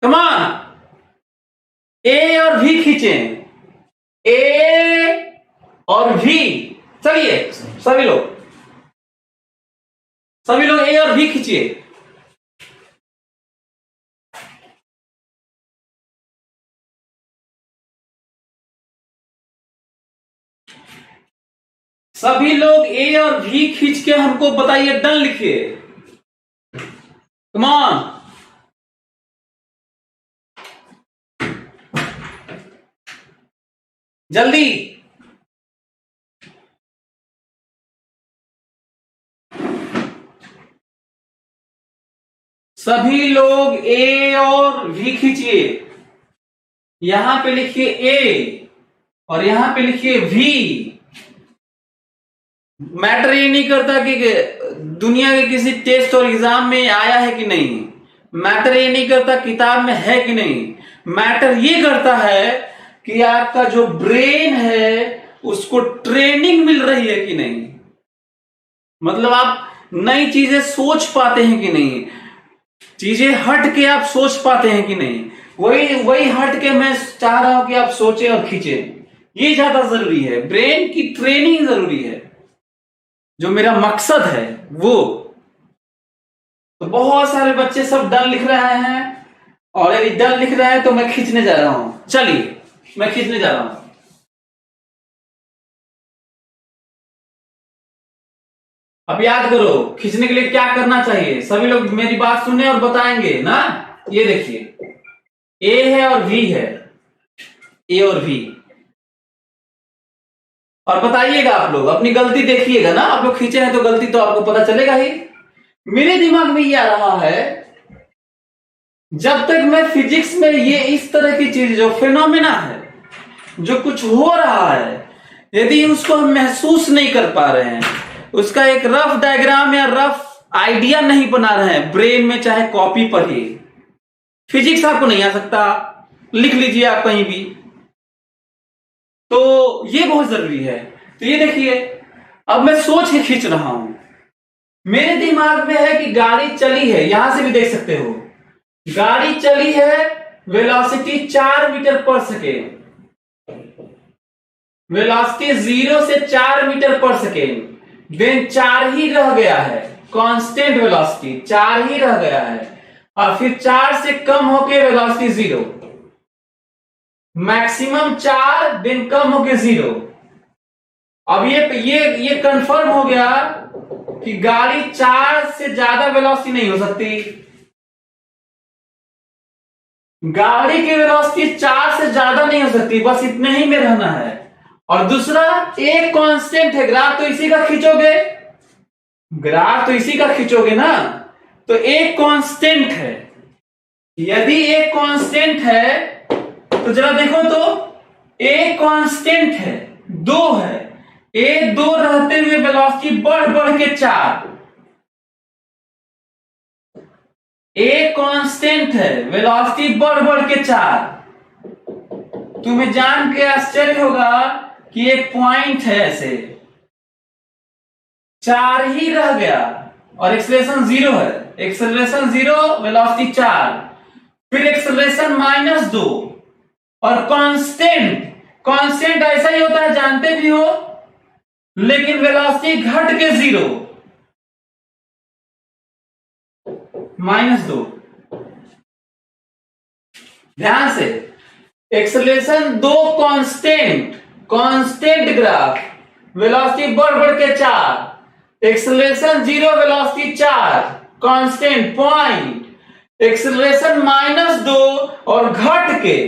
come on. A और वी खींचें, ए और वी। चलिए सभी लोग ए और वी खींचिए। सभी लोग ए और वी खींच के हमको बताइए, डन लिखिए। Come on. जल्दी। सभी लोग ए और वी खींचिए। यहां पे लिखिए ए और यहां पे लिखिए वी। मैटर ये नहीं करता कि दुनिया के किसी टेस्ट और एग्जाम में आया है कि नहीं। मैटर ये नहीं करता किताब में है कि नहीं। मैटर ये करता है कि आपका जो ब्रेन है उसको ट्रेनिंग मिल रही है कि नहीं। मतलब आप नई चीजें सोच पाते हैं कि नहीं, चीजें हट के आप सोच पाते हैं कि नहीं। वही हट के मैं चाह रहा हूं कि आप सोचे और खींचे। ये ज्यादा जरूरी है, ब्रेन की ट्रेनिंग जरूरी है, जो मेरा मकसद है वो। तो बहुत सारे बच्चे सब डन लिख रहे हैं, और यदि डन लिख रहे हैं तो मैं खींचने जा रहा हूं। चलिए मैं खींचने जा रहा हूं। अब याद करो खींचने के लिए क्या करना चाहिए। सभी लोग मेरी बात सुने और बताएंगे ना। ये देखिए ए है और वी है, ए और वी। और बताइएगा आप लोग, अपनी गलती देखिएगा ना। आप लोग खींचे हैं तो गलती तो आपको पता चलेगा ही। मेरे दिमाग में ये आ रहा है, जब तक मैं फिजिक्स में ये इस तरह की चीज जो फिनोमेना है, जो कुछ हो रहा है, यदि उसको हम महसूस नहीं कर पा रहे हैं, उसका एक रफ डायग्राम या रफ आइडिया नहीं बना रहे हैं ब्रेन में, चाहे कॉपी पर ही, फिजिक्स आपको नहीं आ सकता। लिख लीजिए आप कहीं भी। तो ये बहुत जरूरी है। तो ये देखिए अब मैं सोच के खींच रहा हूं। मेरे दिमाग में है कि गाड़ी चली है, यहां से भी देख सकते हो गाड़ी चली है, velocity 4 metre per second. Velocity 0 से 4 मीटर पर सेकेंड। देन 4 ही रह गया है, कांस्टेंट वेलोसिटी 4 ही रह गया है। और फिर 4 से कम होके वेलोसिटी 0, मैक्सिमम 4, देन कम होके 0। अब ये कंफर्म हो गया कि गाड़ी 4 से ज्यादा वेलोसिटी नहीं हो सकती। गाड़ी की वेलोसिटी 4 से ज्यादा नहीं हो सकती, बस इतने ही में रहना है। और दूसरा एक कांस्टेंट है, ग्राफ तो इसी का खींचोगे, ग्राफ तो इसी का खींचोगे ना। तो एक कांस्टेंट है, यदि एक कांस्टेंट है तो जरा देखो तो, एक कांस्टेंट है, 2 है, 1 2 रहते हुए वेलोसिटी बढ़ बढ़ के 4। एक कांस्टेंट है, वेलोसिटी बढ़ बढ़ के 4। तुम्हें जान के आश्चर्य होगा कि एक पॉइंट है ऐसे, 4 ही रह गया और एक्सेलरेशन 0 है। एक्सेलरेशन 0, वेलोसिटी 4, फिर एक्सेलरेशन -2 और कांस्टेंट। कांस्टेंट ऐसा ही होता है, जानते भी हो, लेकिन वेलोसिटी घट के 0, -2। ध्यान से, acceleration 2 constant, constant graph, velocity बढ़ बढ़ के 4, acceleration 0, velocity 4, constant point, acceleration -2 और घट के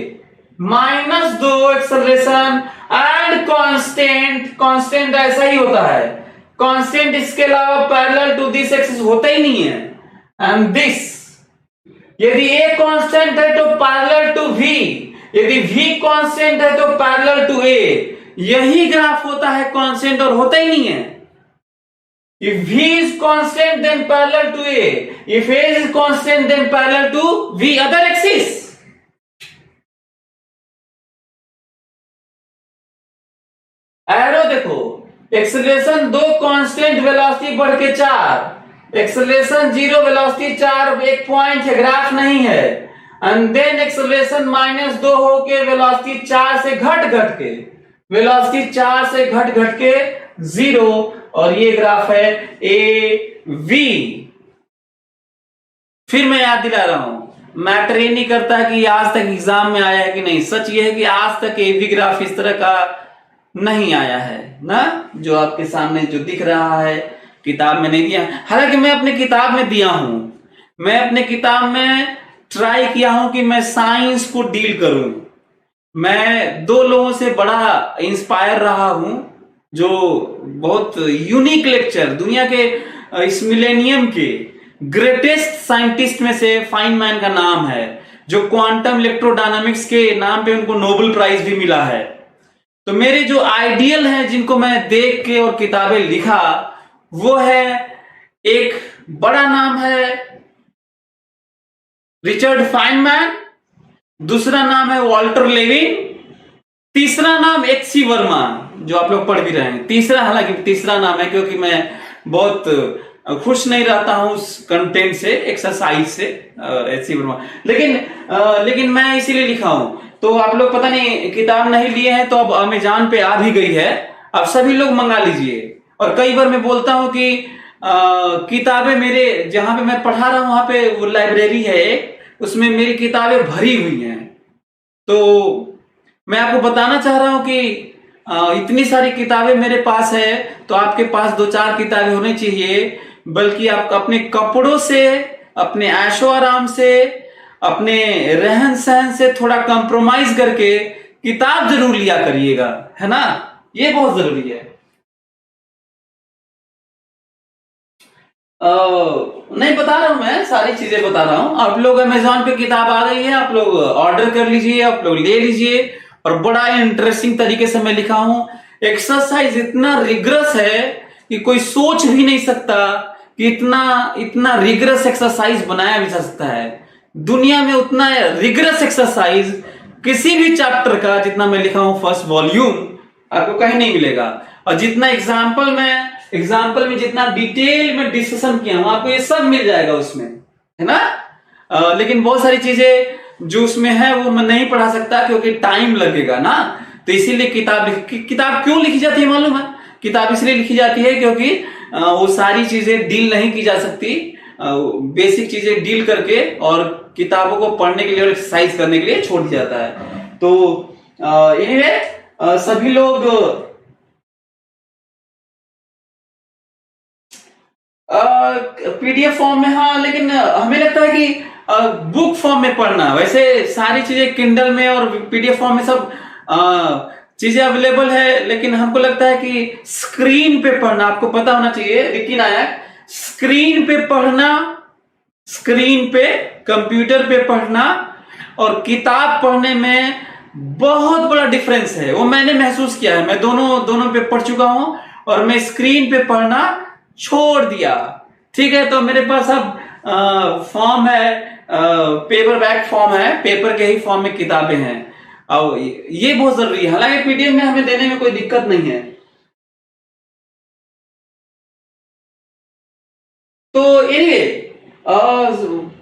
-2 एक्सेलरेशन एंड कांस्टेंट। कांस्टेंट ऐसा ही होता है, कांस्टेंट इसके अलावा पैरेलल टू दिस एक्सिस होता ही नहीं है। एंड दिस, यदि ए कांस्टेंट है तो पैरेलल टू वी, यदि v कांस्टेंट है तो पैरेलल टू a। यही ग्राफ होता है कांस्टेंट, और होता ही नहीं है। If v is constant then parallel to a, if a is constant then parallel to v, other axis। Arrow देखो, एक्सेलरेशन 2 कांस्टेंट, वेलोसिटी बढ़ के 4, एक्सेलरेशन 0, वेलोसिटी 4, एक पॉइंट है, ग्राफ नहीं है। एंड देन एक्सेलरेशन -2 होके वेलोसिटी 4 से घट घट के, वेलोसिटी 4 से घट घट के 0, और ये ग्राफ है ए वी। फिर मैं याद दिला रहा हूं, मैटर ये नहीं करता कि आज तक एग्जाम में आया है कि नहीं। सच ये है कि आज तक ए वी ग्राफ इस तरह का नहीं आया है ना, जो आपके सामने जो दिख रहा है, किताब में नहीं दिया। हालांकि मैं अपनी किताब में दिया हूं, मैं अपने किताब में ट्राई किया हूं कि मैं साइंस को डील करूं। मैं दो लोगों से बड़ा इंस्पायर रहा हूं, जो बहुत यूनिक लेक्चर, दुनिया के इस मिलेनियम के ग्रेटेस्ट साइंटिस्ट में से फाइनमैन का नाम है, जो क्वांटम इलेक्ट्रोडायनामिक्स के नाम पे उनको नोबेल प्राइज भी मिला है। तो मेरे जो आइडियल हैं, जिनको मैं देख के और किताबें लिखा, वो है, एक बड़ा नाम है रिचर्ड फाइनमैन, दूसरा नाम है वॉल्टर लेविन, तीसरा नाम एच.सी. वर्मा, जो आप लोग पढ़ भी रहे हैं। तीसरा, हालांकि तीसरा नाम है क्योंकि मैं बहुत खुश नहीं रहता हूं उस कंटेंट से, एक्सरसाइज से, एच.सी. वर्मा। लेकिन मैं इसीलिए लिखा हूं। तो आप लोग पता नहीं किताब नहीं लिए हैं तो अब अमेज़न पे आ भी गई है, अब सभी लोग मंगा लीजिए। और कई बार मैं बोलता हूं कि किताबें मेरे जहां पे मैं पढ़ा रहा हूं वहां पे वो लाइब्रेरी है, उसमें मेरी किताबें भरी हुई हैं। तो मैं आपको बताना चाह रहा हूं कि इतनी सारी किताबें मेरे पास है, तो आपके पास 2-4 किताबें होनी चाहिए। बल्कि आप अपने कपड़ों से, अपने ऐशो आराम से, अपने रहन सहन से थोड़ा कंप्रोमाइज करके किताब जरूर लिया करिएगा, है ना। ये बहुत जरूरी है। नहीं बता रहा हूं, मैं सारी चीजें बता रहा हूं। आप लोग अमेज़न पे किताब आ गई है, आप लोग ऑर्डर कर लीजिए, आप लोग ले लीजिए। और बड़ा इंटरेस्टिंग तरीके से मैं लिखा हूं। एक्सरसाइज इतना रिग्रस है कि कोई सोच भी नहीं सकता कि इतना इतना रिग्रस एक्सरसाइज बनाया भी जा सकता है। दुनिया में उतना रिग्रस एक्सरसाइज किसी भी चैप्टर का, जितना मैं लिखा हूं फर्स्ट वॉल्यूम, आपको कहीं नहीं मिलेगा। और जितना एग्जाम्पल में जितना डिटेल में डिस्कशन किया हूं, आपको ये सब मिल जाएगा उसमें, है ना। लेकिन बहुत सारी चीजें जो उसमें है वो मैं नहीं पढ़ा सकता क्योंकि टाइम लगेगा ना। तो इसीलिए किताब क्यों लिखी जाती है मालूम है? किताब इसलिए लिखी जाती है क्योंकि वो सारी चीजें डील नहीं की जा सकती, बेसिक चीजें डील करके और किताबों को पढ़ने के लिए और एक्सरसाइज करने के लिए छोड़ दिया जाता है। तो एनीवे, सभी लोग पीडीएफ फॉर्म में, हाँ, लेकिन हमें लगता है कि बुक फॉर्म में पढ़ना, वैसे सारी चीजें किंडल में और पीडीएफ फॉर्म में सब चीजें अवेलेबल है, लेकिन हमको लगता है कि स्क्रीन पे पढ़ना आपको पता होना चाहिए। विकी नायक, स्क्रीन पे पढ़ना, स्क्रीन पे, कंप्यूटर पे पढ़ना और किताब पढ़ने में बहुत बड़ा डिफरेंस है। वो मैंने महसूस किया है, मैं दोनों पे पढ़ चुका हूं और मैं स्क्रीन पे पढ़ना छोड़ दिया। ठीक है, तो मेरे पास अब फॉर्म है, पेपर बैक फॉर्म है, पेपर के ही फॉर्म में किताबें हैं। अब ये बहुत जरूरी है, हालांकि पीडीएफ में हमें देने में कोई दिक्कत नहीं है। तो एनीवे,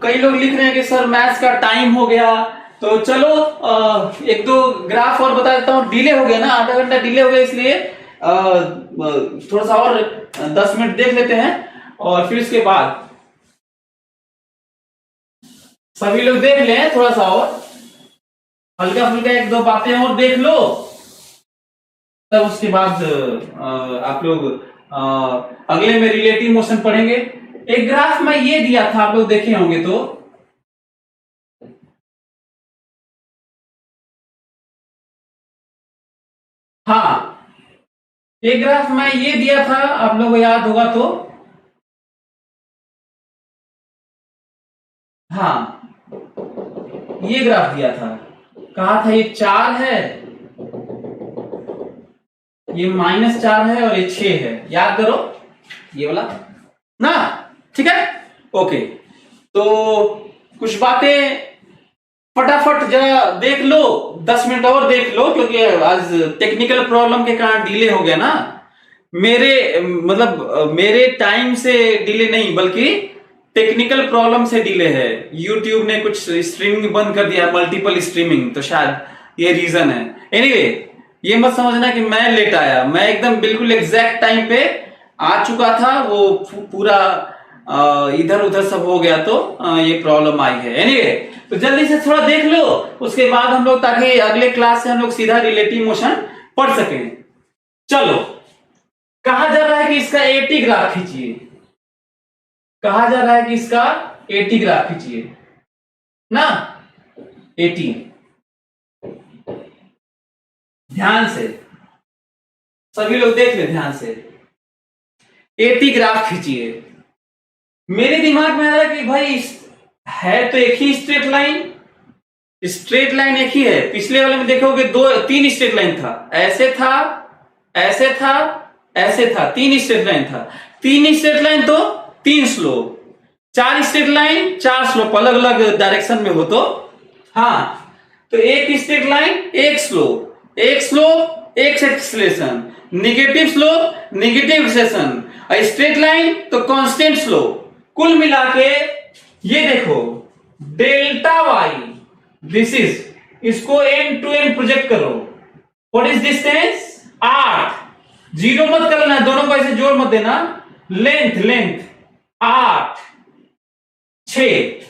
कई लोग लिख रहे हैं कि सर मैथ्स का टाइम हो गया, तो चलो एक दो ग्राफ और बता देता हूं। डिले हो गया ना, आधा घंटा डिले हो गया, इसलिए थोड़ा सा और 10 मिनट देख लेते हैं और फिर इसके बाद सभी लोग देख लें, थोड़ा सा और हल्का फुल्का एक दो बातें और देख लो, तब उसके बाद आप लोग अगले में रिलेटिव मोशन पढ़ेंगे। एक ग्राफ में ये दिया था, आप लोग देखे होंगे तो, हाँ, एक ग्राफ में ये दिया था, आप लोगों को याद होगा तो, हाँ, ये ग्राफ दिया था, कहा था ये 4 है, ये -4 है और ये 6 है। याद करो ये वाला ना, ठीक है, ओके। तो कुछ बातें फटाफट जरा देख लो, 10 मिनट और देख लो, क्योंकि आज टेक्निकल प्रॉब्लम के कारण डिले हो गया ना। मेरे टाइम से डिले नहीं, बल्कि टेक्निकल प्रॉब्लम से डिले है। यूट्यूब ने कुछ स्ट्रीमिंग बंद कर दिया, मल्टीपल स्ट्रीमिंग, तो शायद ये रीजन है। एनीवे, ये मत समझना कि मैं लेट आया, मैं एकदम बिल्कुल एग्जैक्ट टाइम पे आ चुका था। वो पूरा इधर उधर सब हो गया, तो ये प्रॉब्लम आई है। एनीवे, तो जल्दी से थोड़ा देख लो, उसके बाद हम लोग, ताकि अगले क्लास से हम लोग सीधा रिलेटिव मोशन पढ़ सकें। चलो, कहा जा रहा है कि इसका 80 ग्राफ खींचिए, कहा जा रहा है कि इसका 80 ग्राफ खींचिए ना, 80, ध्यान से सभी लोग देख ले ध्यान से, 80 ग्राफ खींचिए। मेरे दिमाग में आ रहा है कि भाई है तो एक ही स्ट्रेट लाइन, स्ट्रेट लाइन एक ही है। पिछले वाले में देखोगे 3 स्ट्रेट लाइन था, ऐसे था, ऐसे था, ऐसे था, 3 स्ट्रेट लाइन था। 3 स्ट्रेट लाइन तो 3 स्लोप, 4 स्ट्रेट लाइन 4 स्लोप, अलग अलग डायरेक्शन में हो तो हाँ, तो एक स्ट्रेट लाइन एक स्लोप, एक स्लोप एक acceleration, negative slope negative acceleration, straight line तो कांस्टेंट स्लोप। कुल मिला के ये देखो डेल्टा वाई, दिस इज, इसको एंड टू एंड प्रोजेक्ट करो। What is distance? 8, जीरो मत करना, दोनों को ऐसे जोड़ मत देना। Length 8, 6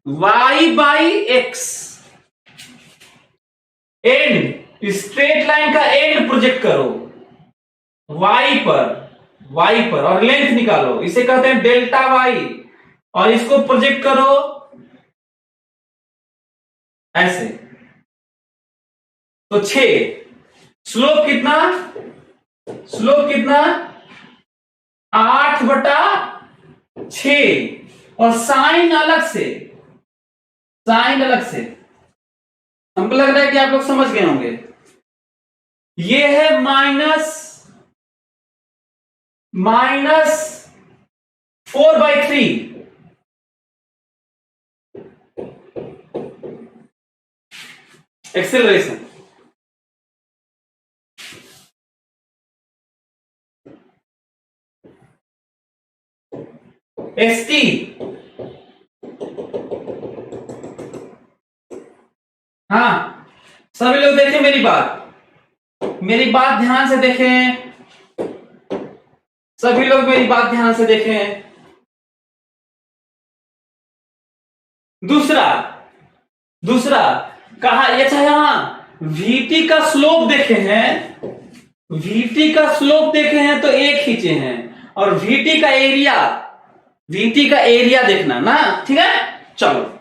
y by x, and straight line का एंड प्रोजेक्ट करो y पर और लेंथ निकालो, इसे कहते हैं डेल्टा y, और इसको प्रोजेक्ट करो ऐसे। तो 6, स्लोप कितना? स्लोप कितना? 8/6, और साइन अलग से, साइन अलग से। हमको लग रहा है कि आप लोग समझ गए होंगे। ये है माइनस 4/3, एक्सेलरेशन। st, हाँ सभी लोग देखें मेरी बात ध्यान से देखें, सभी लोग मेरी बात ध्यान से देखें। दूसरा कहा, अच्छा यहां VT का स्लोप देखे हैं, VT का स्लोप देखे हैं तो एक खींचे हैं, और VT का एरिया देखना ना, ठीक है। चलो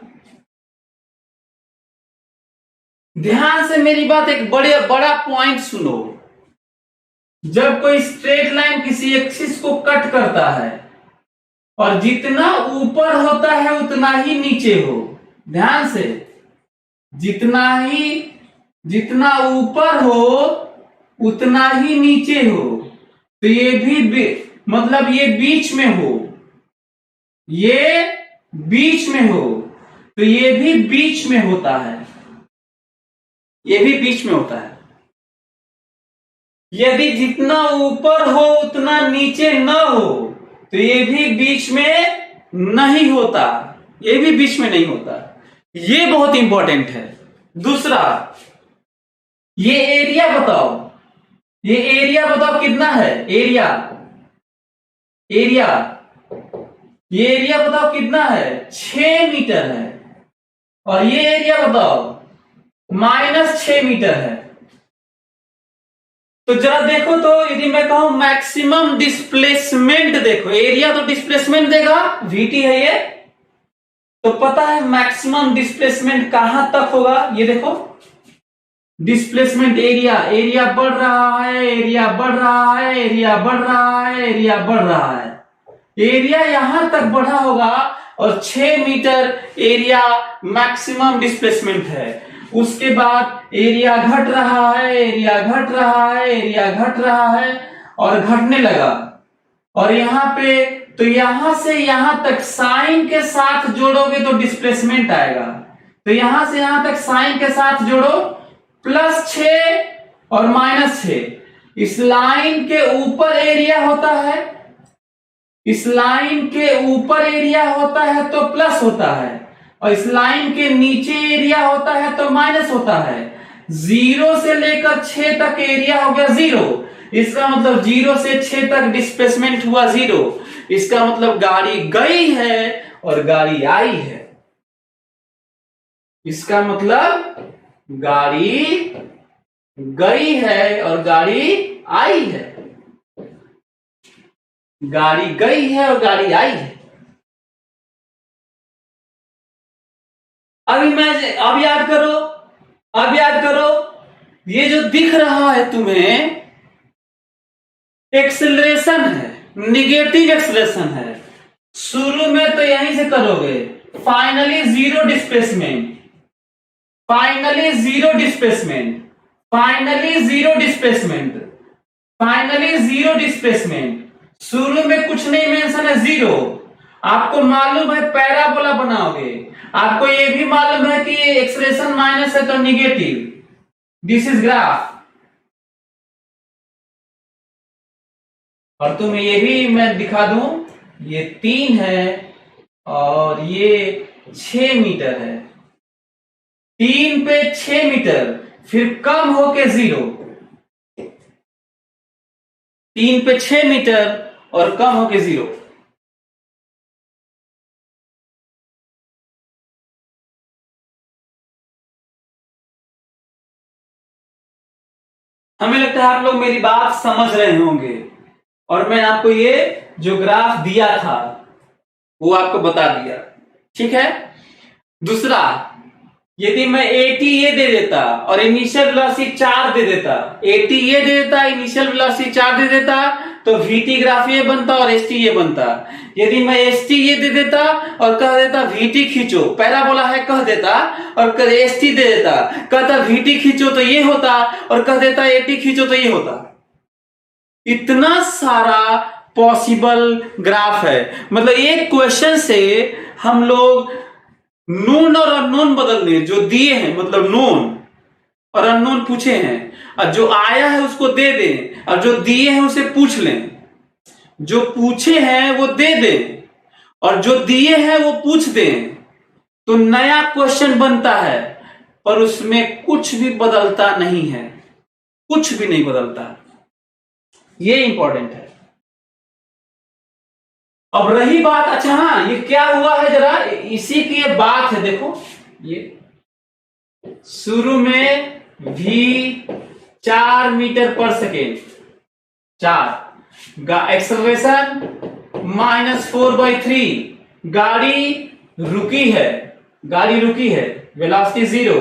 ध्यान से मेरी बात, एक बड़ा पॉइंट सुनो। जब कोई स्ट्रेट लाइन किसी एक्सिस को कट करता है और जितना ऊपर होता है उतना ही नीचे हो, ध्यान से, जितना ऊपर हो उतना ही नीचे हो, तो ये भी मतलब ये बीच में हो, ये बीच में हो, तो ये भी बीच में होता है, ये भी बीच में होता है। यदि जितना ऊपर हो उतना नीचे न हो तो ये भी बीच में नहीं होता, ये भी बीच में नहीं होता। ये बहुत इंपॉर्टेंट है। दूसरा, ये एरिया बताओ, ये एरिया बताओ कितना है? एरिया ये एरिया बताओ कितना है? 6 मीटर है। और ये एरिया बताओ -6 मीटर है। तो जरा देखो, तो यदि मैं कहूं मैक्सिमम डिस्प्लेसमेंट, देखो एरिया तो डिस्प्लेसमेंट देगा, VT है ये, तो पता है मैक्सिमम डिस्प्लेसमेंट कहां तक होगा? ये देखो डिस्प्लेसमेंट एरिया बढ़ रहा है, एरिया बढ़ रहा है, एरिया बढ़ रहा है, एरिया बढ़ रहा है। एरिया यहां तक बढ़ा होगा, और 6 मीटर एरिया मैक्सिमम डिस्प्लेसमेंट है। उसके बाद एरिया घट रहा है, एरिया घट रहा है, एरिया घट रहा है, और घटने लगा। और यहां पे, तो यहां से यहां तक साइन के साथ जोड़ोगे तो डिस्प्लेसमेंट आएगा। तो यहां से यहां तक साइन के साथ जोड़ो, +6 और -6। इस लाइन के ऊपर एरिया होता है, इस लाइन के ऊपर एरिया होता है तो प्लस होता है, और इस लाइन के नीचे एरिया होता है तो माइनस होता है। 0 से लेकर 6 तक एरिया हो गया 0, इसका मतलब 0 से 6 तक डिस्प्लेसमेंट हुआ 0। इसका मतलब गाड़ी गई है और गाड़ी आई है। इसका मतलब गाड़ी गई है और गाड़ी आई है। गाड़ी गई है और गाड़ी आई है। अब याद करो, अब याद करो, ये जो दिख रहा है तुम्हें एक्सेलरेशन है, निगेटिव एक्सेलरेशन है। शुरू में तो यहीं से करोगे, finally zero displacement, finally zero displacement, finally zero displacement, finally zero displacement. शुरू में कुछ नहीं मेंशन है, जीरो। आपको मालूम है पैराबोला बनाओगे, आपको ये भी मालूम है कि ये एक्सप्रेशन माइनस है तो निगेटिव। This is graph. और तुम्हें ये भी मैं दिखा दूं, ये 3 है और ये 6 मीटर है। 3 पे 6 मीटर, फिर कम होके 0। 3 पे 6 मीटर और कम होके 0। हमें लगता है आप लोग मेरी बात समझ रहे होंगे, और मैं आपको ये जो ग्राफ दिया था वो आपको बता दिया। ठीक है। दूसरा, यदि मैं 80 ये दे देता और इनिशियल वेलोसिटी 4 दे देता, 80 ये दे देता, इनिशियल वेलोसिटी 4 दे देता, तो VT ग्राफ ये बनता और ST ये बनता। यदि मैं ST ये दे देता और कह देता VT खींचो, पैराबोला है कह देता, और कह ST दे देता, कहता VT खींचो तो ये होता, और कह देता 80 खींचो तो ये होता। इतना सारा पॉसिबल ग्राफ है। मतलब एक क्वेश्चन से हम लोग नोन और अननोन बदल दें, जो दिए हैं मतलब नोन और अननोन पूछे हैं, और जो आया है उसको दे दें, और जो दिए हैं उसे पूछ लें। जो पूछे हैं वो दे दें और जो दिए हैं वो पूछ दें, तो नया क्वेश्चन बनता है, पर उसमें कुछ भी बदलता नहीं है, कुछ भी नहीं बदलता। ये इंपॉर्टेंट है। अब रही बात, अच्छा हाँ, ये क्या हुआ है जरा इसी की ये बात है। देखो ये शुरू में v 4 metre per second, 4, acceleration -4/3, गाड़ी रुकी है, गाड़ी रुकी है, वेलोसिटी 0,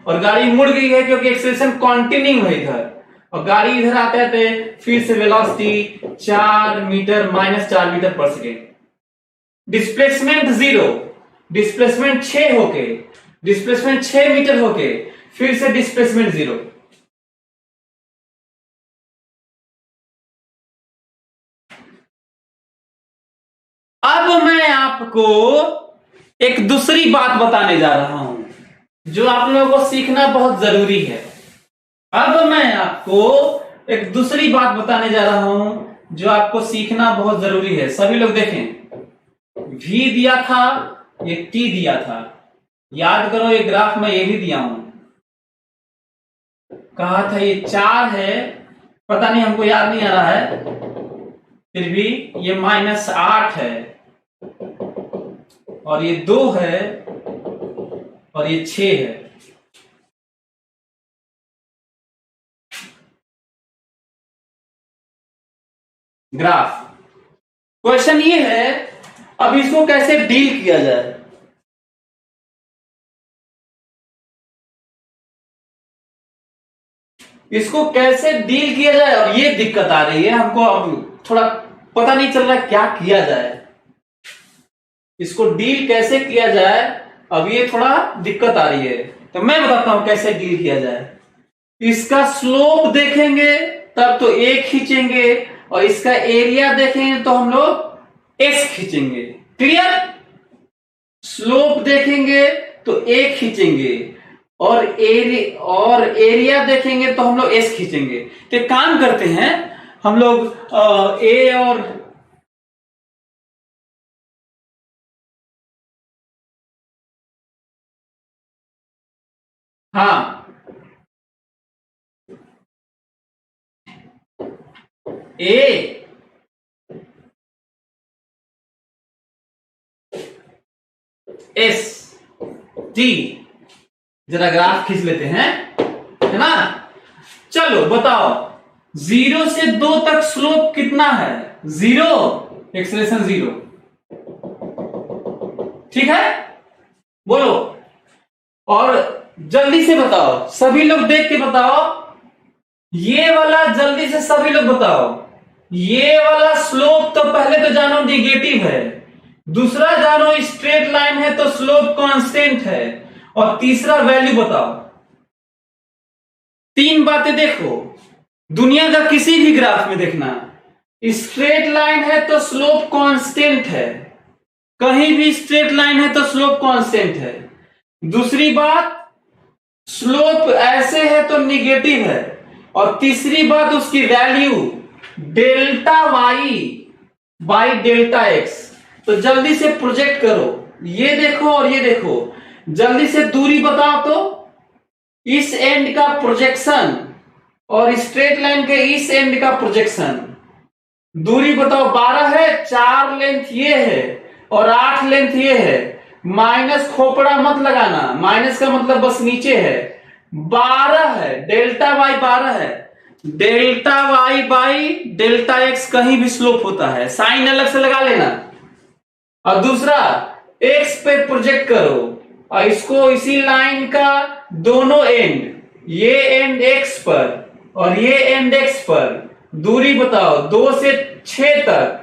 और गाड़ी मुड़ गई है क्योंकि एक्सेलरेशन कंटिन्यू है इधर, और गाड़ी इधर आते आते फिर से velocity 4 metre -4 metre per second. Displacement 0, displacement 6 होके, डिस्प्लेसमेंट 6 मीटर होके फिर से डिस्प्लेसमेंट 0। अब मैं आपको एक दूसरी बात बताने जा रहा हूं जो आप लोगों को सीखना बहुत जरूरी है। अब मैं आपको एक दूसरी बात बताने जा रहा हूं जो आपको सीखना बहुत जरूरी है। सभी लोग देखें, V दिया था, ये T दिया था। याद करो ये ग्राफ में ये भी दिया हूं, कहा था ये 4 है, पता नहीं हमको याद नहीं आ रहा है, फिर भी ये -8 है, और ये 2 है, और ये 6 है। ग्राफ क्वेश्चन ये है, अब इसको कैसे डील किया जाए। इसको कैसे डील किया जाए, और ये दिक्कत आ रही है हमको। अब थोड़ा पता नहीं चल रहा क्या किया जाए, इसको डील कैसे किया जाए, अब ये थोड़ा दिक्कत आ रही है। तो मैं बताता हूं कैसे डील किया जाए। इसका स्लोप देखेंगे तब तो 1 खींचेंगे, और इसका एरिया देखेंगे तो हम लोग S खींचेंगे। क्लियर? स्लोप देखेंगे तो 1 खींचेंगे, और एरिया देखेंगे तो हम लोग S खींचेंगे। तो काम करते हैं हम लोग, A और हाँ, A S T, जरा ग्राफ खींच लेते हैं, है ना। चलो बताओ, 0 से 2 तक स्लोप कितना है? 0। एक्सेलरेशन 0। ठीक है, बोलो। और जल्दी से बताओ, सभी लोग देख के बताओ, ये वाला जल्दी से सभी लोग बताओ। ये वाला स्लोप तो पहले तो जानो निगेटिव है, दूसरा जानो स्ट्रेट लाइन है तो स्लोप कांस्टेंट है, और तीसरा वैल्यू बताओ। 3 बातें देखो, दुनिया का किसी भी ग्राफ में देखना, स्ट्रेट लाइन है तो स्लोप कांस्टेंट है, कहीं भी स्ट्रेट लाइन है तो स्लोप कांस्टेंट है। दूसरी बात, स्लोप ऐसे है तो निगेटिव है, और तीसरी बात उसकी value delta Y by delta X. तो जल्दी से प्रोजेक्ट करो, ये देखो और ये देखो, जल्दी से दूरी बताओ। तो इस एंड का प्रोजेक्शन और स्ट्रेट लाइन के इस एंड का प्रोजेक्शन, दूरी बताओ। 12 है, 4 लेंथ ये है और 8 लेंथ ये है। माइनस खोपड़ा मत लगाना, माइनस का मतलब बस नीचे है। 12 है, डेल्टा वाई 12 है, delta Y by delta X कहीं भी स्लोप होता है, साइन अलग से लगा लेना। और दूसरा, एक्स पे प्रोजेक्ट करो और इसको इसी लाइन का दोनों एंड, ये एंड एक्स पर और ये एंड एक्स पर, दूरी बताओ 2 से 6 तक।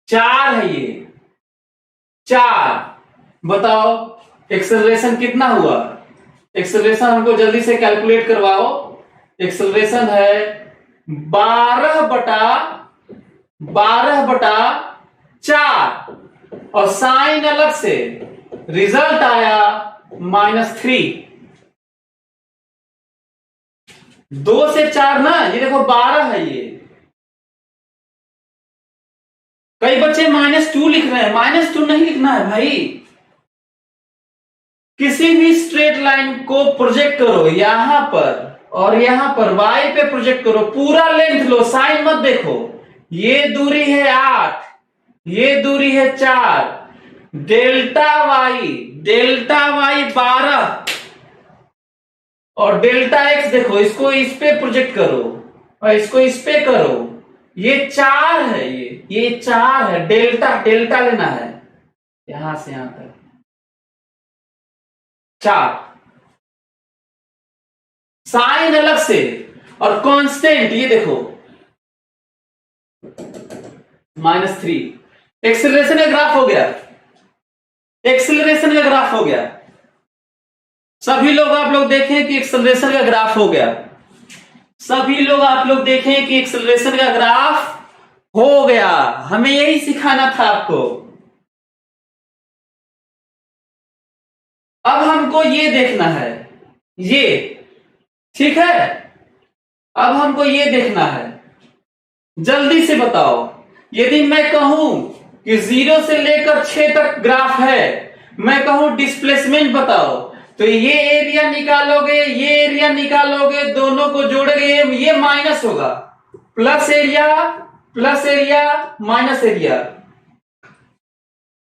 4 है ये, 4 बताओ एक्सेलरेशन कितना हुआ। एक्सेलरेशन हमको जल्दी से कैलकुलेट करवाओ। एक्सेलरेशन है 12/4 और साइन अलग से, रिजल्ट आया -3। 2 से 4 ना, ये देखो 12 है ये। कई बच्चे -2 लिख रहे हैं, -2 नहीं लिखना है भाई। किसी भी स्ट्रेट लाइन को प्रोजेक्ट करो यहां पर और यहां पर, y पे प्रोजेक्ट करो, पूरा लेंथ लो, साइन मत देखो। ये दूरी है 8, ये दूरी है 4, डेल्टा वाई 12 और डेल्टा एक्स देखो, इसको इस पे प्रोजेक्ट करो और इसको इस पे करो। ये 4 है, ये 4 है, डेल्टा लेना है यहां से यहां तक 4, साइन अलग से और कांस्टेंट ये देखो -3। एक्सेलरेशन का ग्राफ हो गया, एक्सेलरेशन का ग्राफ हो गया। सभी लोग आप लोग देखें कि एक्सेलरेशन का ग्राफ हो गया। सभी लोग आप लोग देखें कि एक्सेलरेशन का ग्राफ हो गया। हमें यही सिखाना था आपको। अब हमको ये देखना है, ये ठीक है। अब हमको ये देखना है, जल्दी से बताओ। यदि मैं कहूं कि 0 से लेकर 6 तक ग्राफ है, मैं कहूं डिस्प्लेसमेंट बताओ, तो ये एरिया निकालोगे, ये एरिया निकालोगे, दोनों को जोड़ोगे, ये माइनस होगा, plus area minus area,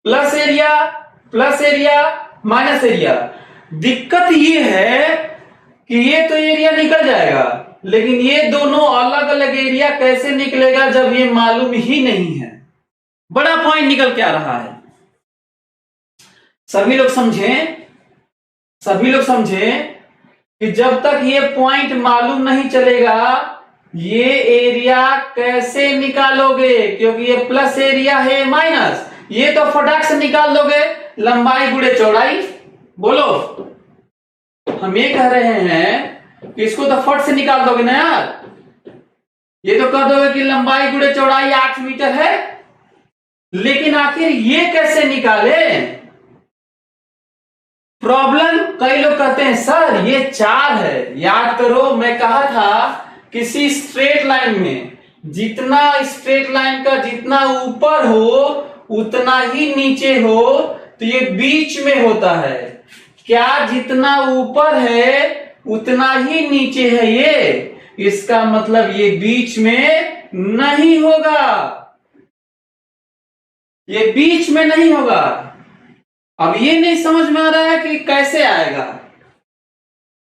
plus area minus area. दिक्कत ये है कि ये तो एरिया निकल जाएगा, लेकिन ये दोनों अलग अलग एरिया कैसे निकलेगा जब ये मालूम ही नहीं है। बड़ा पॉइंट निकल के आ रहा है। सभी लोग समझें कि जब तक ये पॉइंट मालूम नहीं चलेगा, ये एरिया कैसे निकालोगे, क्योंकि ये प्लस एरिया है माइनस, ये तो फटाक से निकाल दोगे, लंबाई गुणे चौड़ाई। बोलो, हम ये कह रहे हैं कि इसको तो फट से निकाल दोगे ना यार। ये तो कह दोगे कि लंबाई गुणे चौड़ाई 8 मीटर है, लेकिन आखिर ये कैसे निकाले। प्रॉब्लम, कई लोग कहते हैं सर ये 4 है। याद करो, मैं कहा था किसी स्ट्रेट लाइन में जितना स्ट्रेट लाइन का जितना ऊपर हो उतना ही नीचे हो, तो ये बीच में होता है। क्या जितना ऊपर है उतना ही नीचे है ये, इसका मतलब ये बीच में नहीं होगा, ये बीच में नहीं होगा। अब ये नहीं समझ में आ रहा है कि कैसे आएगा।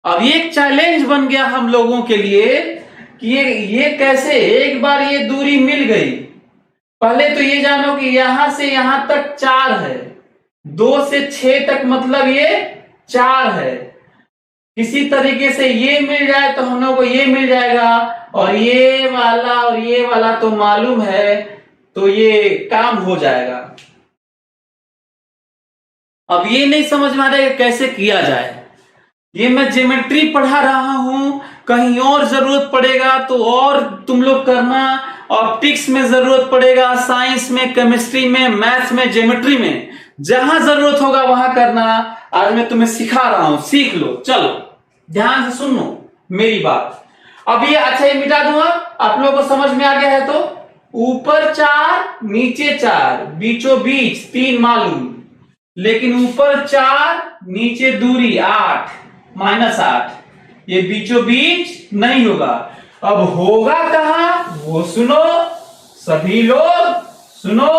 अब ये एक चैलेंज बन गया हम लोगों के लिए कि ये कैसे, एक बार ये दूरी मिल गई पहले तो ये जानो कि यहां से यहां तक 4 है, 2 से 6 तक मतलब ये 4 है। किसी तरीके से ये मिल जाए तो हम लोग को ये मिल जाएगा, और ये वाला तो मालूम है, तो ये काम हो जाएगा। अब ये नहीं समझ में आ रहा है कैसे किया जाए। ये मैं ज्योमेट्री पढ़ा रहा हूं, कहीं और जरूरत पड़ेगा तो और तुम लोग करना। ऑप्टिक्स में जरूरत पड़ेगा, साइंस में, केमिस्ट्री में, मैथ्स में, ज्योमेट्री में, जहां जरूरत होगा वहां करना। आज मैं तुम्हें सिखा रहा हूं, सीख लो। चलो ध्यान से सुनो मेरी बात। अब ये अच्छा ये मिटा दूंगा, आप लोगों को समझ में आ गया है तो। ऊपर 4 नीचे 4, बीचों बीच 3 मालूम, लेकिन ऊपर 4 नीचे दूरी 8 -8, ये बीचों बीच नहीं होगा। अब होगा कहां वो सुनो, सभी लोग सुनो,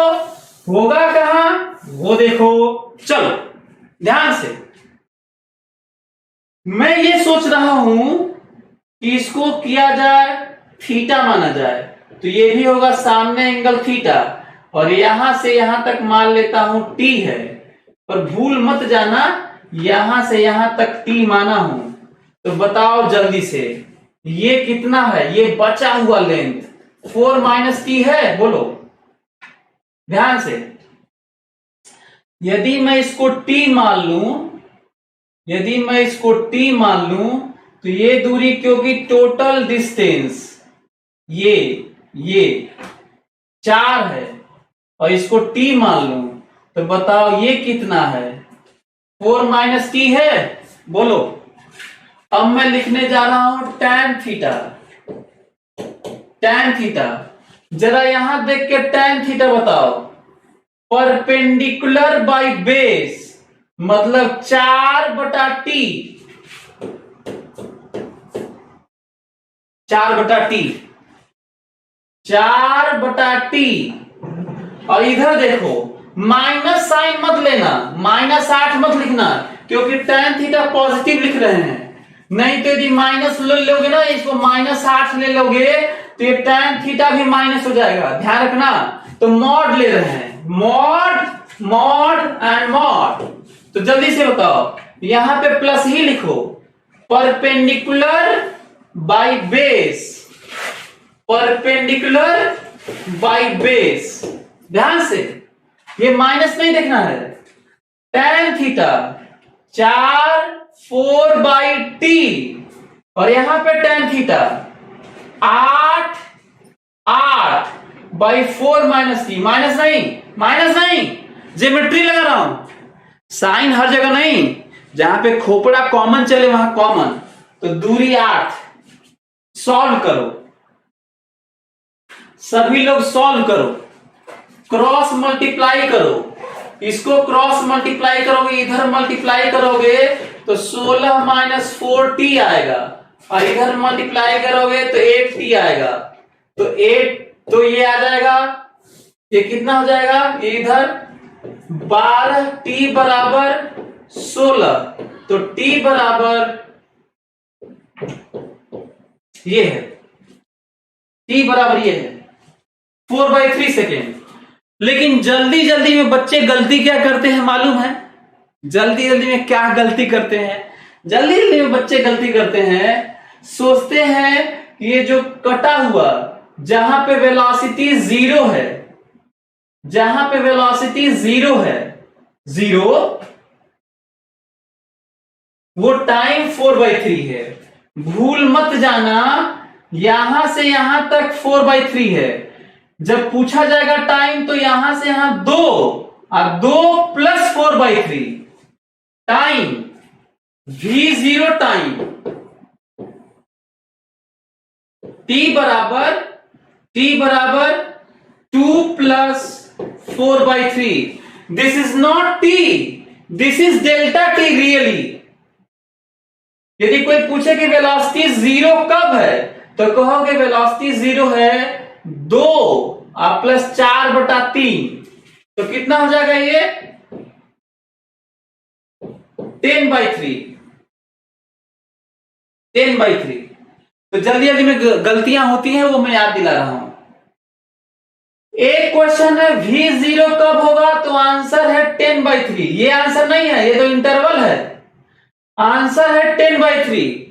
होगा कहां वो देखो। चलो ध्यान से, मैं ये सोच रहा हूं कि इसको किया जाए थीटा माना जाए, तो ये भी होगा सामने एंगल थीटा, और यहां से यहां तक मान लेता हूं टी है। पर भूल मत जाना यहां से यहां तक टी माना हूं। तो बताओ जल्दी से, ये कितना है? ये बचा हुआ लेंथ 4 - t है, बोलो ध्यान से। यदि मैं इसको t मान लूं, यदि मैं इसको t मान लूं, तो ये दूरी, क्योंकि टोटल डिस्टेंस ये 4 है, और इसको t मान लूं, तो बताओ ये कितना है? 4 - t है, बोलो। अब मैं लिखने जा रहा हूं tan थीटा। tan थीटा, जरा यहां देख के tan थीटा बताओ। परपेंडिकुलर बाय बेस मतलब 4/t, 4/t, 4/t। और इधर देखो, माइनस साइन मत लेना, -8 मत लिखना, क्योंकि tan थीटा पॉजिटिव लिख रहे हैं। नहीं तो यदि माइनस ले लोगे ना, इसको -8 ले लोगे तो ये tan थीटा भी माइनस हो जाएगा, ध्यान रखना। तो मॉड ले रहे हैं, मॉड मॉड एंड मॉड। तो जल्दी से बताओ, यहां पे प्लस ही लिखो। Perpendicular by base, perpendicular by base, ध्यान से, ये माइनस नहीं देखना है। tan थीटा 4/t, और यहां पे tan थीटा 8/4 - t, माइनस नहीं, ज्योमेट्री लगा रहा हूं, साइन हर जगह नहीं, जहां पे खोपड़ा कॉमन चले वहां कॉमन। तो दूरी 8, सॉल्व करो, सभी लोग सॉल्व करो, क्रॉस मल्टीप्लाई करो, इसको क्रॉस मल्टीप्लाई करोगे, इधर मल्टीप्लाई करोगे तो 16 - 4t आएगा, और इधर मल्टीप्लाई करोगे तो 8t आएगा। तो 8, तो ये आ जाएगा, ये कितना हो जाएगा? इधर 12t बराबर 16, तो t बराबर ये है, t बराबर ये है 4/3 सेकेंड। लेकिन जल्दी जल्दी में बच्चे गलती क्या करते हैं मालूम है? जल्दी जल्दी में क्या गलती करते हैं? जल्दी जल्दी में बच्चे गलती करते हैं, सोचते हैं कि ये जो कटा हुआ, जहां पे वेलोसिटी 0 है, जहां पे वेलोसिटी 0 है, 0, वो टाइम 4/3 है। भूल मत जाना, यहां से यहां तक 4/3 है। जब पूछा जाएगा टाइम, तो यहां से यहां 2, और 2 + 4/3 टाइम, v0 टाइम, t बराबर 2 + 4/3। This is not t, this is delta t really. यदि कोई पूछे कि वेलोसिटी 0 कब है, तो कहोगे वेलोसिटी 0 है 2 + 4/3। तो कितना हो जाएगा ये? 10/3, 10/3। तो जल्दी जल्दी में गलतियां होती हैं, वो मैं याद दिला रहा हूं। एक क्वेश्चन है V0 कब होगा, तो आंसर है 10/3। ये आंसर नहीं है, ये तो इंटरवल है। आंसर है 10/3।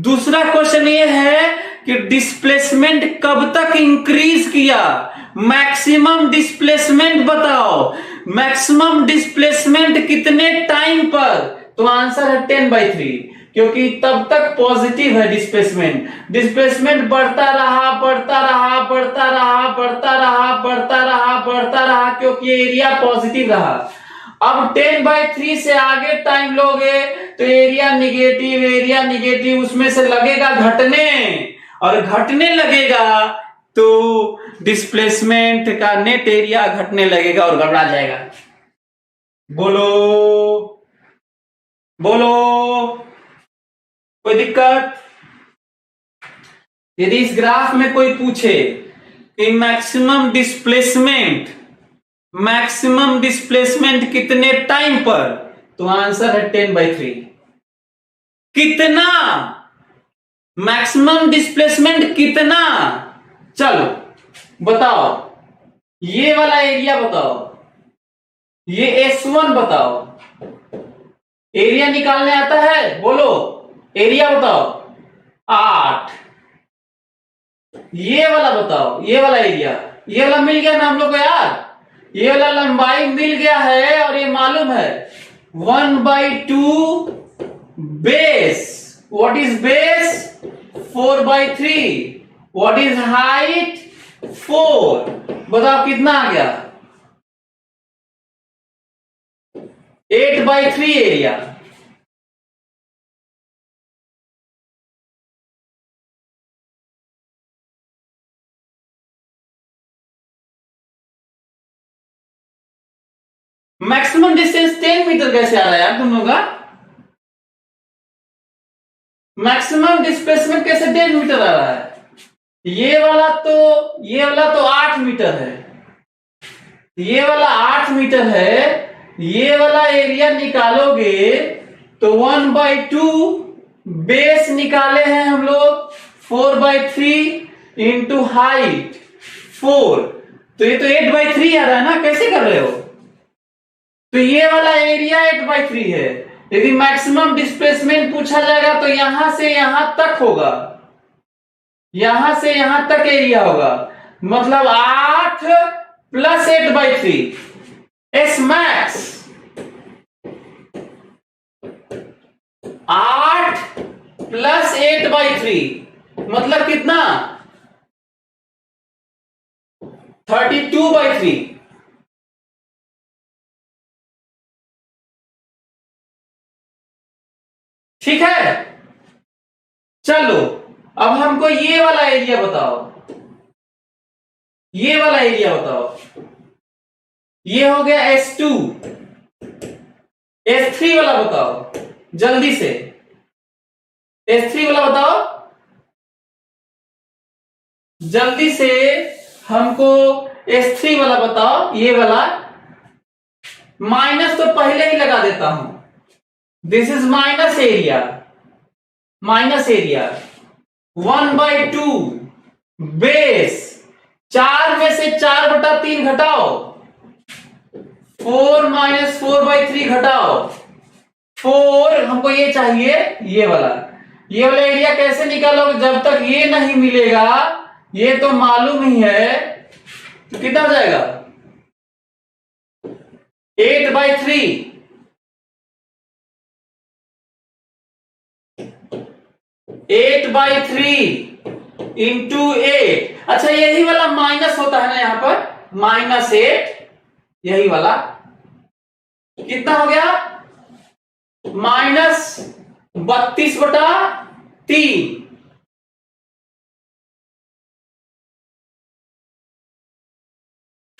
दूसरा क्वेश्चन ये है कि डिस्प्लेसमेंट कब तक इंक्रीज किया, मैक्सिमम डिस्प्लेसमेंट बताओ। मैक्सिमम डिस्प्लेसमेंट कितने टाइम पर, तो आंसर है 10/3, क्योंकि तब तक पॉजिटिव है डिस्प्लेसमेंट। डिस्प्लेसमेंट बढ़ता रहा बढ़ता रहा बढ़ता रहा बढ़ता रहा बढ़ता रहा बढ़ता रहा, क्योंकि एरिया पॉजिटिव रहा। अब 10/3 से आगे टाइम लोगे तो एरिया निगेटिव उसमें से लगेगा घटने, और घटने लगेगा तो डिस्प्लेसमेंट का नेट एरिया घटने लगेगा और गड़बड़ा जाएगा। बोलो बोलो, कोई दिक्कत? यदि इस ग्राफ में कोई पूछे कि मैक्सिमम डिस्प्लेसमेंट कितने टाइम पर, तो आंसर है 10/3। कितना मैक्सिमम डिस्प्लेसमेंट कितना, चलो बताओ। ये वाला एरिया बताओ, ये S1 बताओ। एरिया निकालने आता है, बोलो एरिया बताओ। 8। ये वाला बताओ, ये वाला एरिया, ये वाला मिल गया ना हम लोग को यार। ये वाला लंबाई मिल गया है और ये मालूम है 1/2 base. What is base? 4/3। What is height? 4। बताओ कितना आ गया? 8/3 एरिया। मैक्सिमम डिस्टेंस 10 मीटर कैसे आ रहा है यार तुम लोग का? मैक्सिमम डिस्प्लेसमेंट कैसे 10 मीटर आ रहा है? ये वाला तो 8 मीटर है। ये वाला 8 मीटर है। ये वाला एरिया निकालोगे तो 1/2 बेस निकाले हैं हम लोग, 4/3 इंटू हाइट 4, तो ये तो 8/3 आ रहा है ना। कैसे कर रहे हो? तो ये वाला एरिया 8/3 है। यदि मैक्सिमम डिस्प्लेसमेंट पूछा जाएगा तो यहां से यहां तक होगा, यहां से यहां तक एरिया होगा, मतलब 8 प्लस 8/3 एस मैक्स। 8 प्लस 8/3 मतलब कितना? 32/3। ठीक है, चलो अब हमको ये वाला एरिया बताओ। ये वाला एरिया बताओ। ये हो गया S2। S3 वाला बताओ जल्दी से। S3 वाला बताओ जल्दी से हमको। S3 वाला बताओ। ये वाला माइनस तो पहले ही लगा देता हूं। This is minus area. 1/2 base, 4 में से 4/3 घटाओ, 4 - 4/3 घटाओ 4। हमको ये चाहिए, ये वाला एरिया कैसे निकालोगे? जब तक ये नहीं मिलेगा, ये तो मालूम ही है, तो कितना हो जाएगा? 8/3। 8/3 इंटू 8। अच्छा यही वाला माइनस होता है ना यहां पर, -8। यही वाला कितना हो गया? -32/3।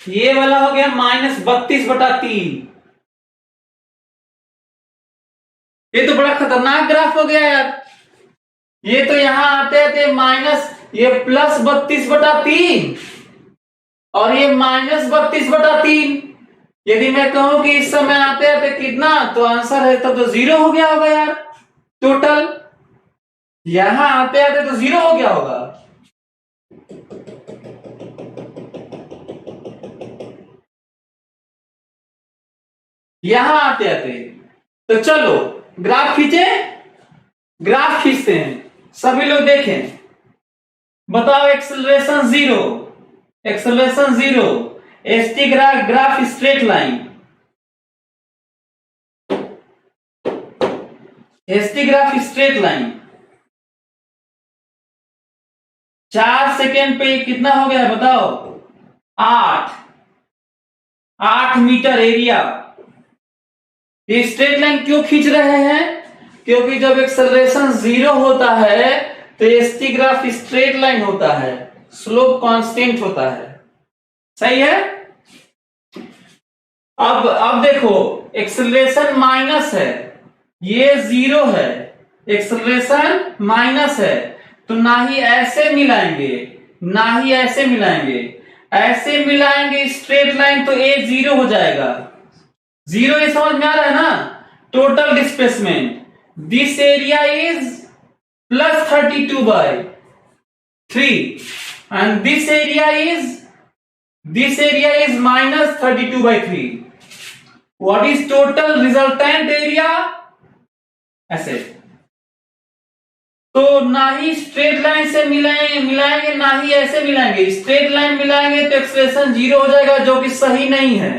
ये वाला हो गया -32/3। ये तो बड़ा खतरनाक ग्राफ हो गया यार। ये तो यहां आते थे माइनस, ये +32/3 और ये -32/3। यदि मैं कहूं कि इस समय आते थे कितना, तो आंसर है तो 0 हो गया होगा यार टोटल। यहां आते आते तो 0 हो गया होगा। यहां आते आते। तो चलो ग्राफ खींचे, ग्राफ खींचते हैं, सभी लोग देखें। बताओ acceleration zero, acceleration zero, ST graph straight line, ST graph straight line. 4 second पे कितना हो गया बताओ? 8 मीटर एरिया। ये स्ट्रेट लाइन क्यों खींच रहे हैं? क्योंकि जब एक्सेलरेशन जीरो होता है तो एसटी ग्राफ स्ट्रेट लाइन होता है, स्लोप कांस्टेंट होता है। सही है। अब देखो एक्सेलरेशन माइनस है, ये जीरो है, एक्सेलरेशन माइनस है, तो ना ही ऐसे मिलाएंगे ना ही ऐसे मिलाएंगे। ऐसे मिलाएंगे स्ट्रेट लाइन तो ए जीरो हो जाएगा। जीरो ये समझ में आ रहा है ना? Total displacement, this area is plus 32/3 and this area is minus 32/3. What is total resultant area? ऐसे। तो ना ही स्ट्रेट लाइन से मिलाएंगे ना ही ऐसे मिलाएंगे। स्ट्रेट लाइन मिलाएंगे तो एक्सप्रेशन जीरो हो जाएगा, जो कि सही नहीं है।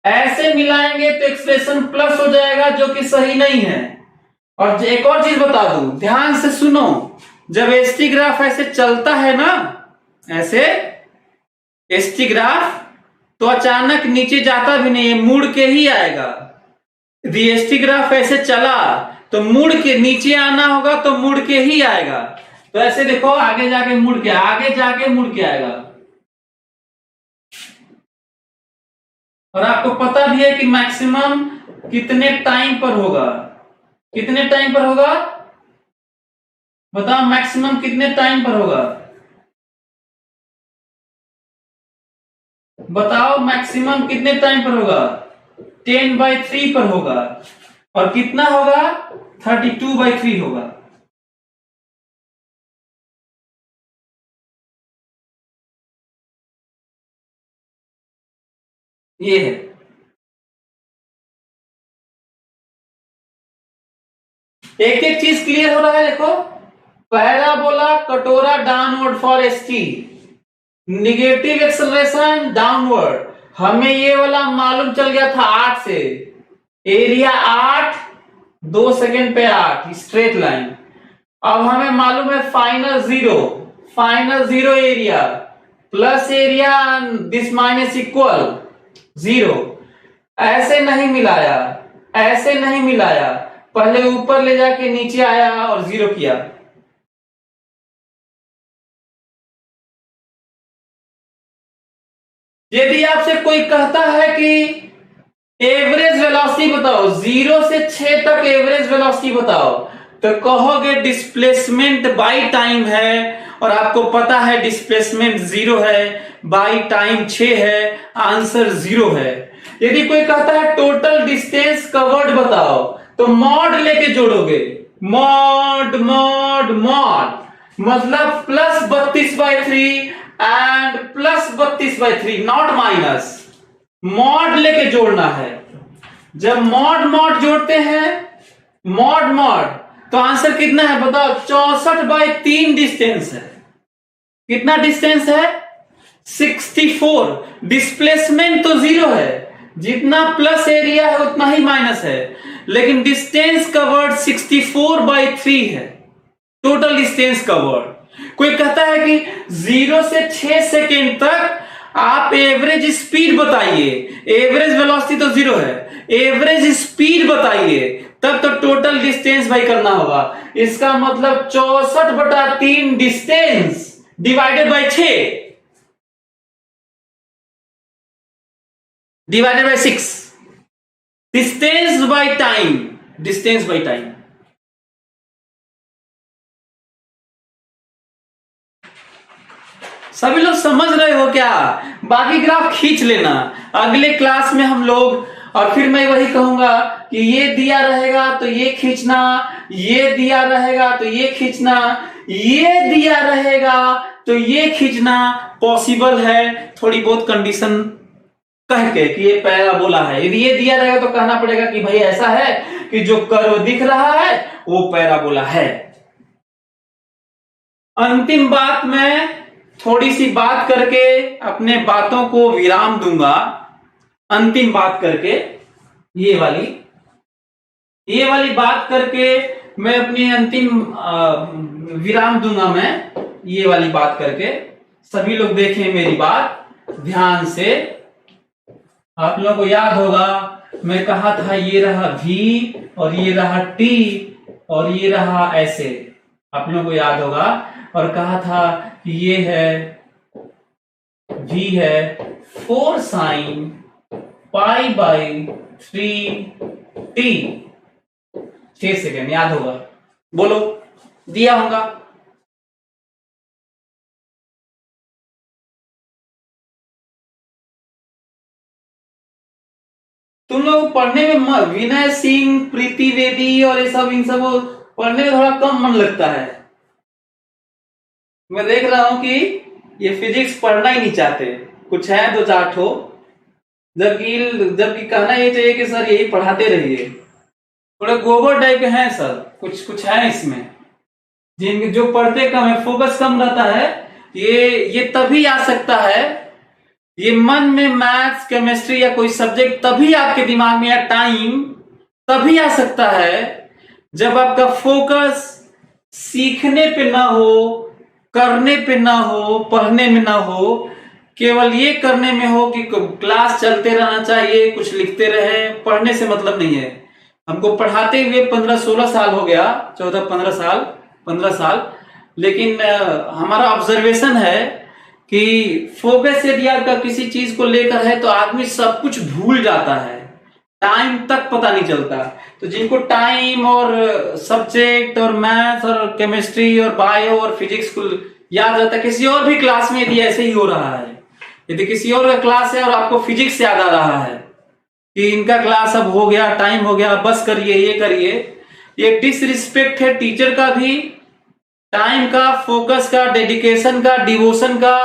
ऐसे मिलाएंगे तो एक्सप्रेशन प्लस हो जाएगा, जो कि सही नहीं है। और एक और चीज बता दूं, ध्यान से सुनो। जब एसटी ग्राफ ऐसे चलता है ना, ऐसे एसटी ग्राफ, तो अचानक नीचे जाता भी नहीं है, मुड़ के ही आएगा। यदि एसटी ग्राफ ऐसे चला तो मुड़ के नीचे आना होगा, तो मुड़ के ही आएगा। तो ऐसे देखो, आगे जाके मुड़ के आएगा। और आपको पता भी है कि मैक्सिमम कितने टाइम पर होगा? कितने टाइम पर होगा बताओ? मैक्सिमम कितने टाइम पर होगा बताओ? मैक्सिमम कितने टाइम पर होगा? 10/3 पर होगा। और कितना होगा? 32/3 होगा। ये है। एक एक चीज क्लियर हो रहा है। देखो, पैराबोला कटोरा downward for ST, negative acceleration downward. हमें ये वाला मालूम चल गया था 8 से। एरिया 8, 2 सेकेंड पे 8 स्ट्रेट लाइन। अब हमें मालूम है final zero area plus area this minus equal zero. ऐसे नहीं मिलाया, पहले ऊपर ले जाके नीचे आया और जीरो किया। यदि आपसे कोई कहता है कि एवरेज वेलोसिटी बताओ, 0 से 6 तक एवरेज वेलोसिटी बताओ, तो कहोगे डिस्प्लेसमेंट बाई टाइम है, और आपको पता है डिस्प्लेसमेंट 0 है, बाई टाइम 6 है, आंसर 0 है। यदि कोई कहता है टोटल डिस्टेंस कवर्ड बताओ, तो मॉड लेके जोड़ोगे, मॉड मतलब plus 32/3 and plus 32/3, not minus. Mod लेके जोड़ना है। जब मॉड जोड़ते हैं, मॉड तो आंसर कितना है बताओ? 64/3 डिस्टेंस है। कितना डिस्टेंस है? 64। डिस्प्लेसमेंट तो 0 है, जितना प्लस एरिया है उतना ही माइनस है, लेकिन डिस्टेंस कवर्ड 64/3 है। Total distance covered. कोई कहता है कि 0 से 6 सेकेंड तक आप एवरेज स्पीड बताइए, एवरेज वेलोसिटी तो 0 है, एवरेज स्पीड बताइए, तब तो टोटल डिस्टेंस भाई करना होगा। इसका मतलब 64/3 distance divided by 6 divided by 6, distance by time. सभी लोग समझ रहे हो क्या? बाकी ग्राफ खींच लेना अगले क्लास में हम लोग। और फिर मैं वही कहूंगा कि ये दिया रहेगा तो ये खींचना, ये दिया रहेगा तो ये खींचना, ये दिया रहेगा तो ये खींचना। पॉसिबल है, थोड़ी बहुत कंडीशन कह के कि ये पैराबोला है। यदि ये दिया रहेगा तो कहना पड़ेगा कि भाई ऐसा है कि जो कर्व दिख रहा है वो पैराबोला है। अंतिम बात, मैं थोड़ी सी बात करके अपने बातों को विराम दूंगा। अंतिम बात करके ये वाली बात करके मैं अपनी अंतिम विराम दूंगा। मैं ये वाली बात करके, सभी लोग देखें मेरी बात ध्यान से। आप लोगों को याद होगा मैं कहा था ये रहा V और ये रहा T और ये रहा ऐसे, आप लोगों को याद होगा। और कहा था कि ये है V है 4 sin π/3t। 6 सेकेंड याद होगा, बोलो, दिया होगा। तुम लोग पढ़ने में विनय सिंह, प्रीति वेदी और ये सब, इन सब पढ़ने में थोड़ा कम मन लगता है। मैं देख रहा हूं कि ये फिजिक्स पढ़ना ही नहीं चाहते, कुछ है 2-4 ठो, जबकि कहना ये चाहिए कि सर यही पढ़ाते रहिए। थोड़े गोबर टाइप के हैं सर, कुछ है इसमें, जिनके जो पढ़ते कम है, फोकस कम रहता है। ये तभी आ सकता है, ये मन में मैथ्स, केमिस्ट्री या कोई सब्जेक्ट तभी आपके दिमाग में, या टाइम तभी आ सकता है जब आपका फोकस सीखने पे ना हो, करने पे ना हो, पढ़ने में ना हो, केवल ये करने में हो कि क्लास चलते रहना चाहिए, कुछ लिखते रहे, पढ़ने से मतलब नहीं है। हमको पढ़ाते हुए 15-16 साल हो गया, 14-15 साल, लेकिन हमारा ऑब्जर्वेशन है कि फोकस यदि आपका किसी चीज को लेकर है तो आदमी सब कुछ भूल जाता है, टाइम तक पता नहीं चलता। तो जिनको टाइम और सब्जेक्ट और मैथ्स और केमिस्ट्री और बायो और फिजिक्स को याद रहता है, किसी और भी क्लास में यदि ऐसे ही हो रहा है, यदि किसी और का क्लास है और आपको फिजिक्स याद आ रहा है कि इनका क्लास अब हो गया, टाइम हो गया, बस करिए, ये करिए, ये डिसरिस्पेक्ट है टीचर का भी, टाइम का, फोकस का, डेडिकेशन का, डिवोशन का,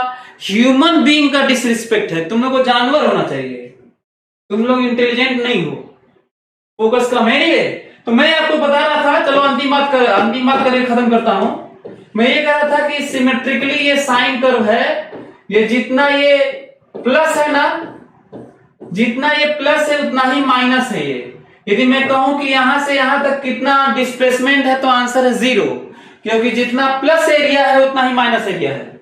ह्यूमन बीइंग का डिसरिस्पेक्ट है। तुम लोग को जानवर होना चाहिए, तुम लोग इंटेलिजेंट नहीं हो, फोकस कम है ये। तो मैं आपको बता रहा था, चलो अंतिम बात करके खत्म करता हूं। मैं ये कह रहा था कि सिमेट्रिकली ये साइन कर्व है, ये जितना ये प्लस है ना, जितना ये प्लस है उतना ही माइनस है ये। यदि मैं कहूं कि यहां से यहां तक कितना डिस्प्लेसमेंट है तो आंसर है 0, क्योंकि जितना प्लस एरिया है उतना ही माइनस एरिया है।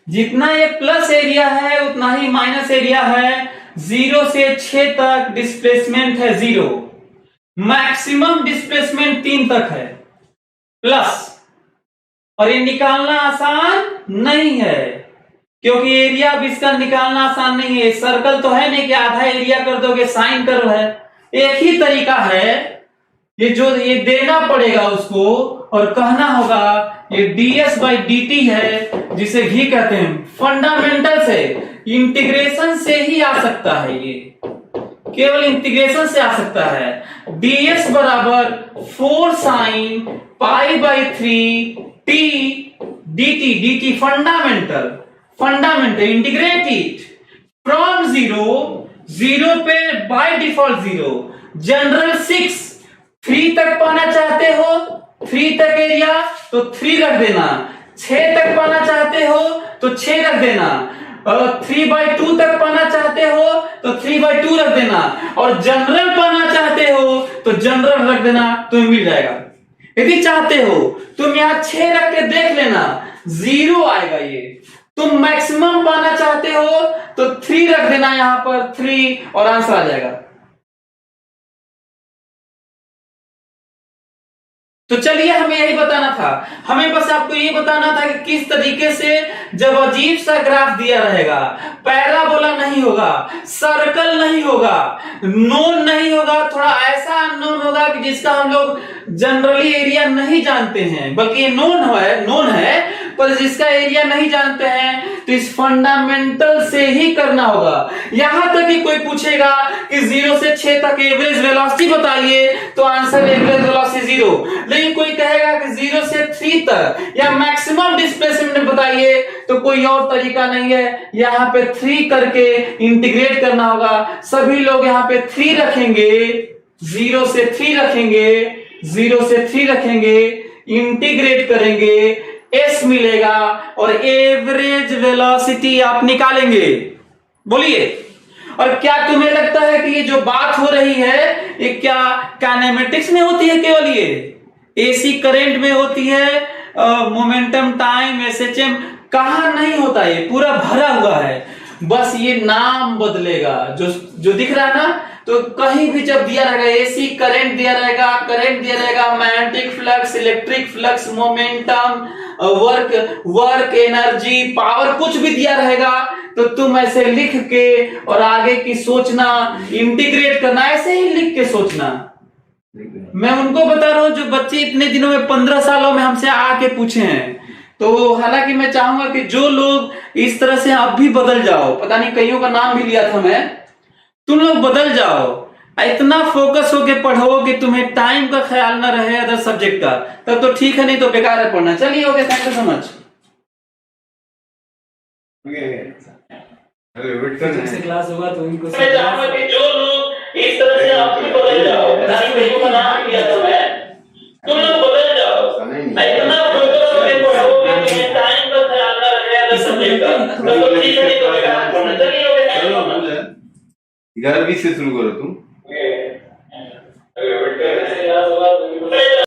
जितना ये प्लस एरिया है उतना ही माइनस एरिया है। 0 से 6 तक डिस्प्लेसमेंट है 0, मैक्सिमम डिस्प्लेसमेंट 3 तक है प्लस। और ये निकालना आसान नहीं है, क्योंकि एरिया अब इसका निकालना आसान नहीं है। सर्कल तो है नहीं कि आधा एरिया कर दोगे, साइन कर्व है। एक ही तरीका है, ये जो ये देना पड़ेगा उसको और कहना होगा ये ds/dt है, जिसे भी कहते हैं। फंडामेंटल से, इंटीग्रेशन से ही आ सकता है, ये केवल इंटीग्रेशन से आ सकता है। ds बराबर 4 sin π/3t dt fundamental integrate it from 0 पे बाय डिफॉल्ट 0, जनरल 6, 3 तक पाना चाहते हो, 3 तक एरिया तो 3 रख देना, 6 तक पाना चाहते हो तो 6 रख देना, और 3/2 तक पाना चाहते हो तो 3/2 रख देना, और जनरल पाना चाहते हो तो जनरल रख देना, तुम्हें मिल जाएगा। यदि चाहते हो तुम यहां 6 रख के देख लेना, 0 आएगा ये। तुम मैक्सिमम पाना चाहते हो तो 3 रख देना यहां पर, 3, और आंसर आ जाएगा। तो चलिए, हमें यही बताना था, हमें बस आपको ये बताना था कि किस तरीके से जब अजीब सा ग्राफ दिया रहेगा, पैराबोला नहीं होगा, सर्कल नहीं होगा, नोन नहीं होगा, थोड़ा ऐसा अननोन होगा कि जिसका हम लोग जनरली एरिया नहीं जानते हैं, बल्कि ये नोन है, पर जिसका एरिया नहीं जानते हैं तो इस फंडामेंटल से ही करना होगा। यहां तक कि कोई पूछेगा कि 0 से 6 तक एवरेज वेलोसिटी बताइए तो आंसर एवरेज वेलोसिटी 0। लेकिन कोई कहेगा कि 0 से 3 तक या मैक्सिमम डिस्प्लेसमेंट बताइए तो कोई और तरीका नहीं है, यहां पे 3 करके इंटीग्रेट करना होगा। सभी लोग यहां पे 3 रखेंगे, 0 से 3 रखेंगे, 0 से 3 रखेंगे, इंटीग्रेट करेंगे, एस मिलेगा और एवरेज वेलोसिटी आप निकालेंगे। बोलिए, और क्या तुम्हें लगता है कि ये जो बात हो रही है ये क्या काइनेमेटिक्स में होती है? केवल ये एसी करंट में होती है? मोमेंटम, टाइम, एसएचएम कहां नहीं होता, ये पूरा भरा हुआ है, बस ये नाम बदलेगा। जो दिख रहा है ना, तो कहीं भी जब दिया रहेगा एसी करंट दिया रहेगा, magnetic flux, electric flux, momentum, work, energy, power, कुछ भी दिया रहेगा तो तुम ऐसे लिख के और आगे की सोचना, इंटीग्रेट करना, ऐसे ही लिख के सोचना। मैं उनको बता रहा हूं जो बच्चे इतने दिनों में 15 सालों में हमसे आके पूछे हैं। तो हालांकि मैं चाहूंगा कि जो लोग इस तरह से अब भी बदल जाओ, पता नहीं कईयों का नाम भी लिया था मैं, तुम लोग बदल जाओ, इतना फोकस होके पढ़ो कि तुम्हें टाइम का ख्याल ना रहे अदर सब्जेक्ट का, तब तो ठीक है, नहीं तो बेकार है पढ़ना। चलिए, okay, thank you so much. Class होगा तो इनको मैं चाहूंगा कि जो लोग इस तरह से आप भी बदल जाओ, कईयों का नाम लिया था मैं, तुम लोग बदल जाओ, इतना फोकस होके पढ़ो कि तुम्हें टाइम का ख्याल ना रहे अदर सब्जेक्ट का, तब तो ठीक है, नहीं तो बेकार है पढ़ना। चलिए, okay, thank you so much. 11 20 से शुरू करो तुम।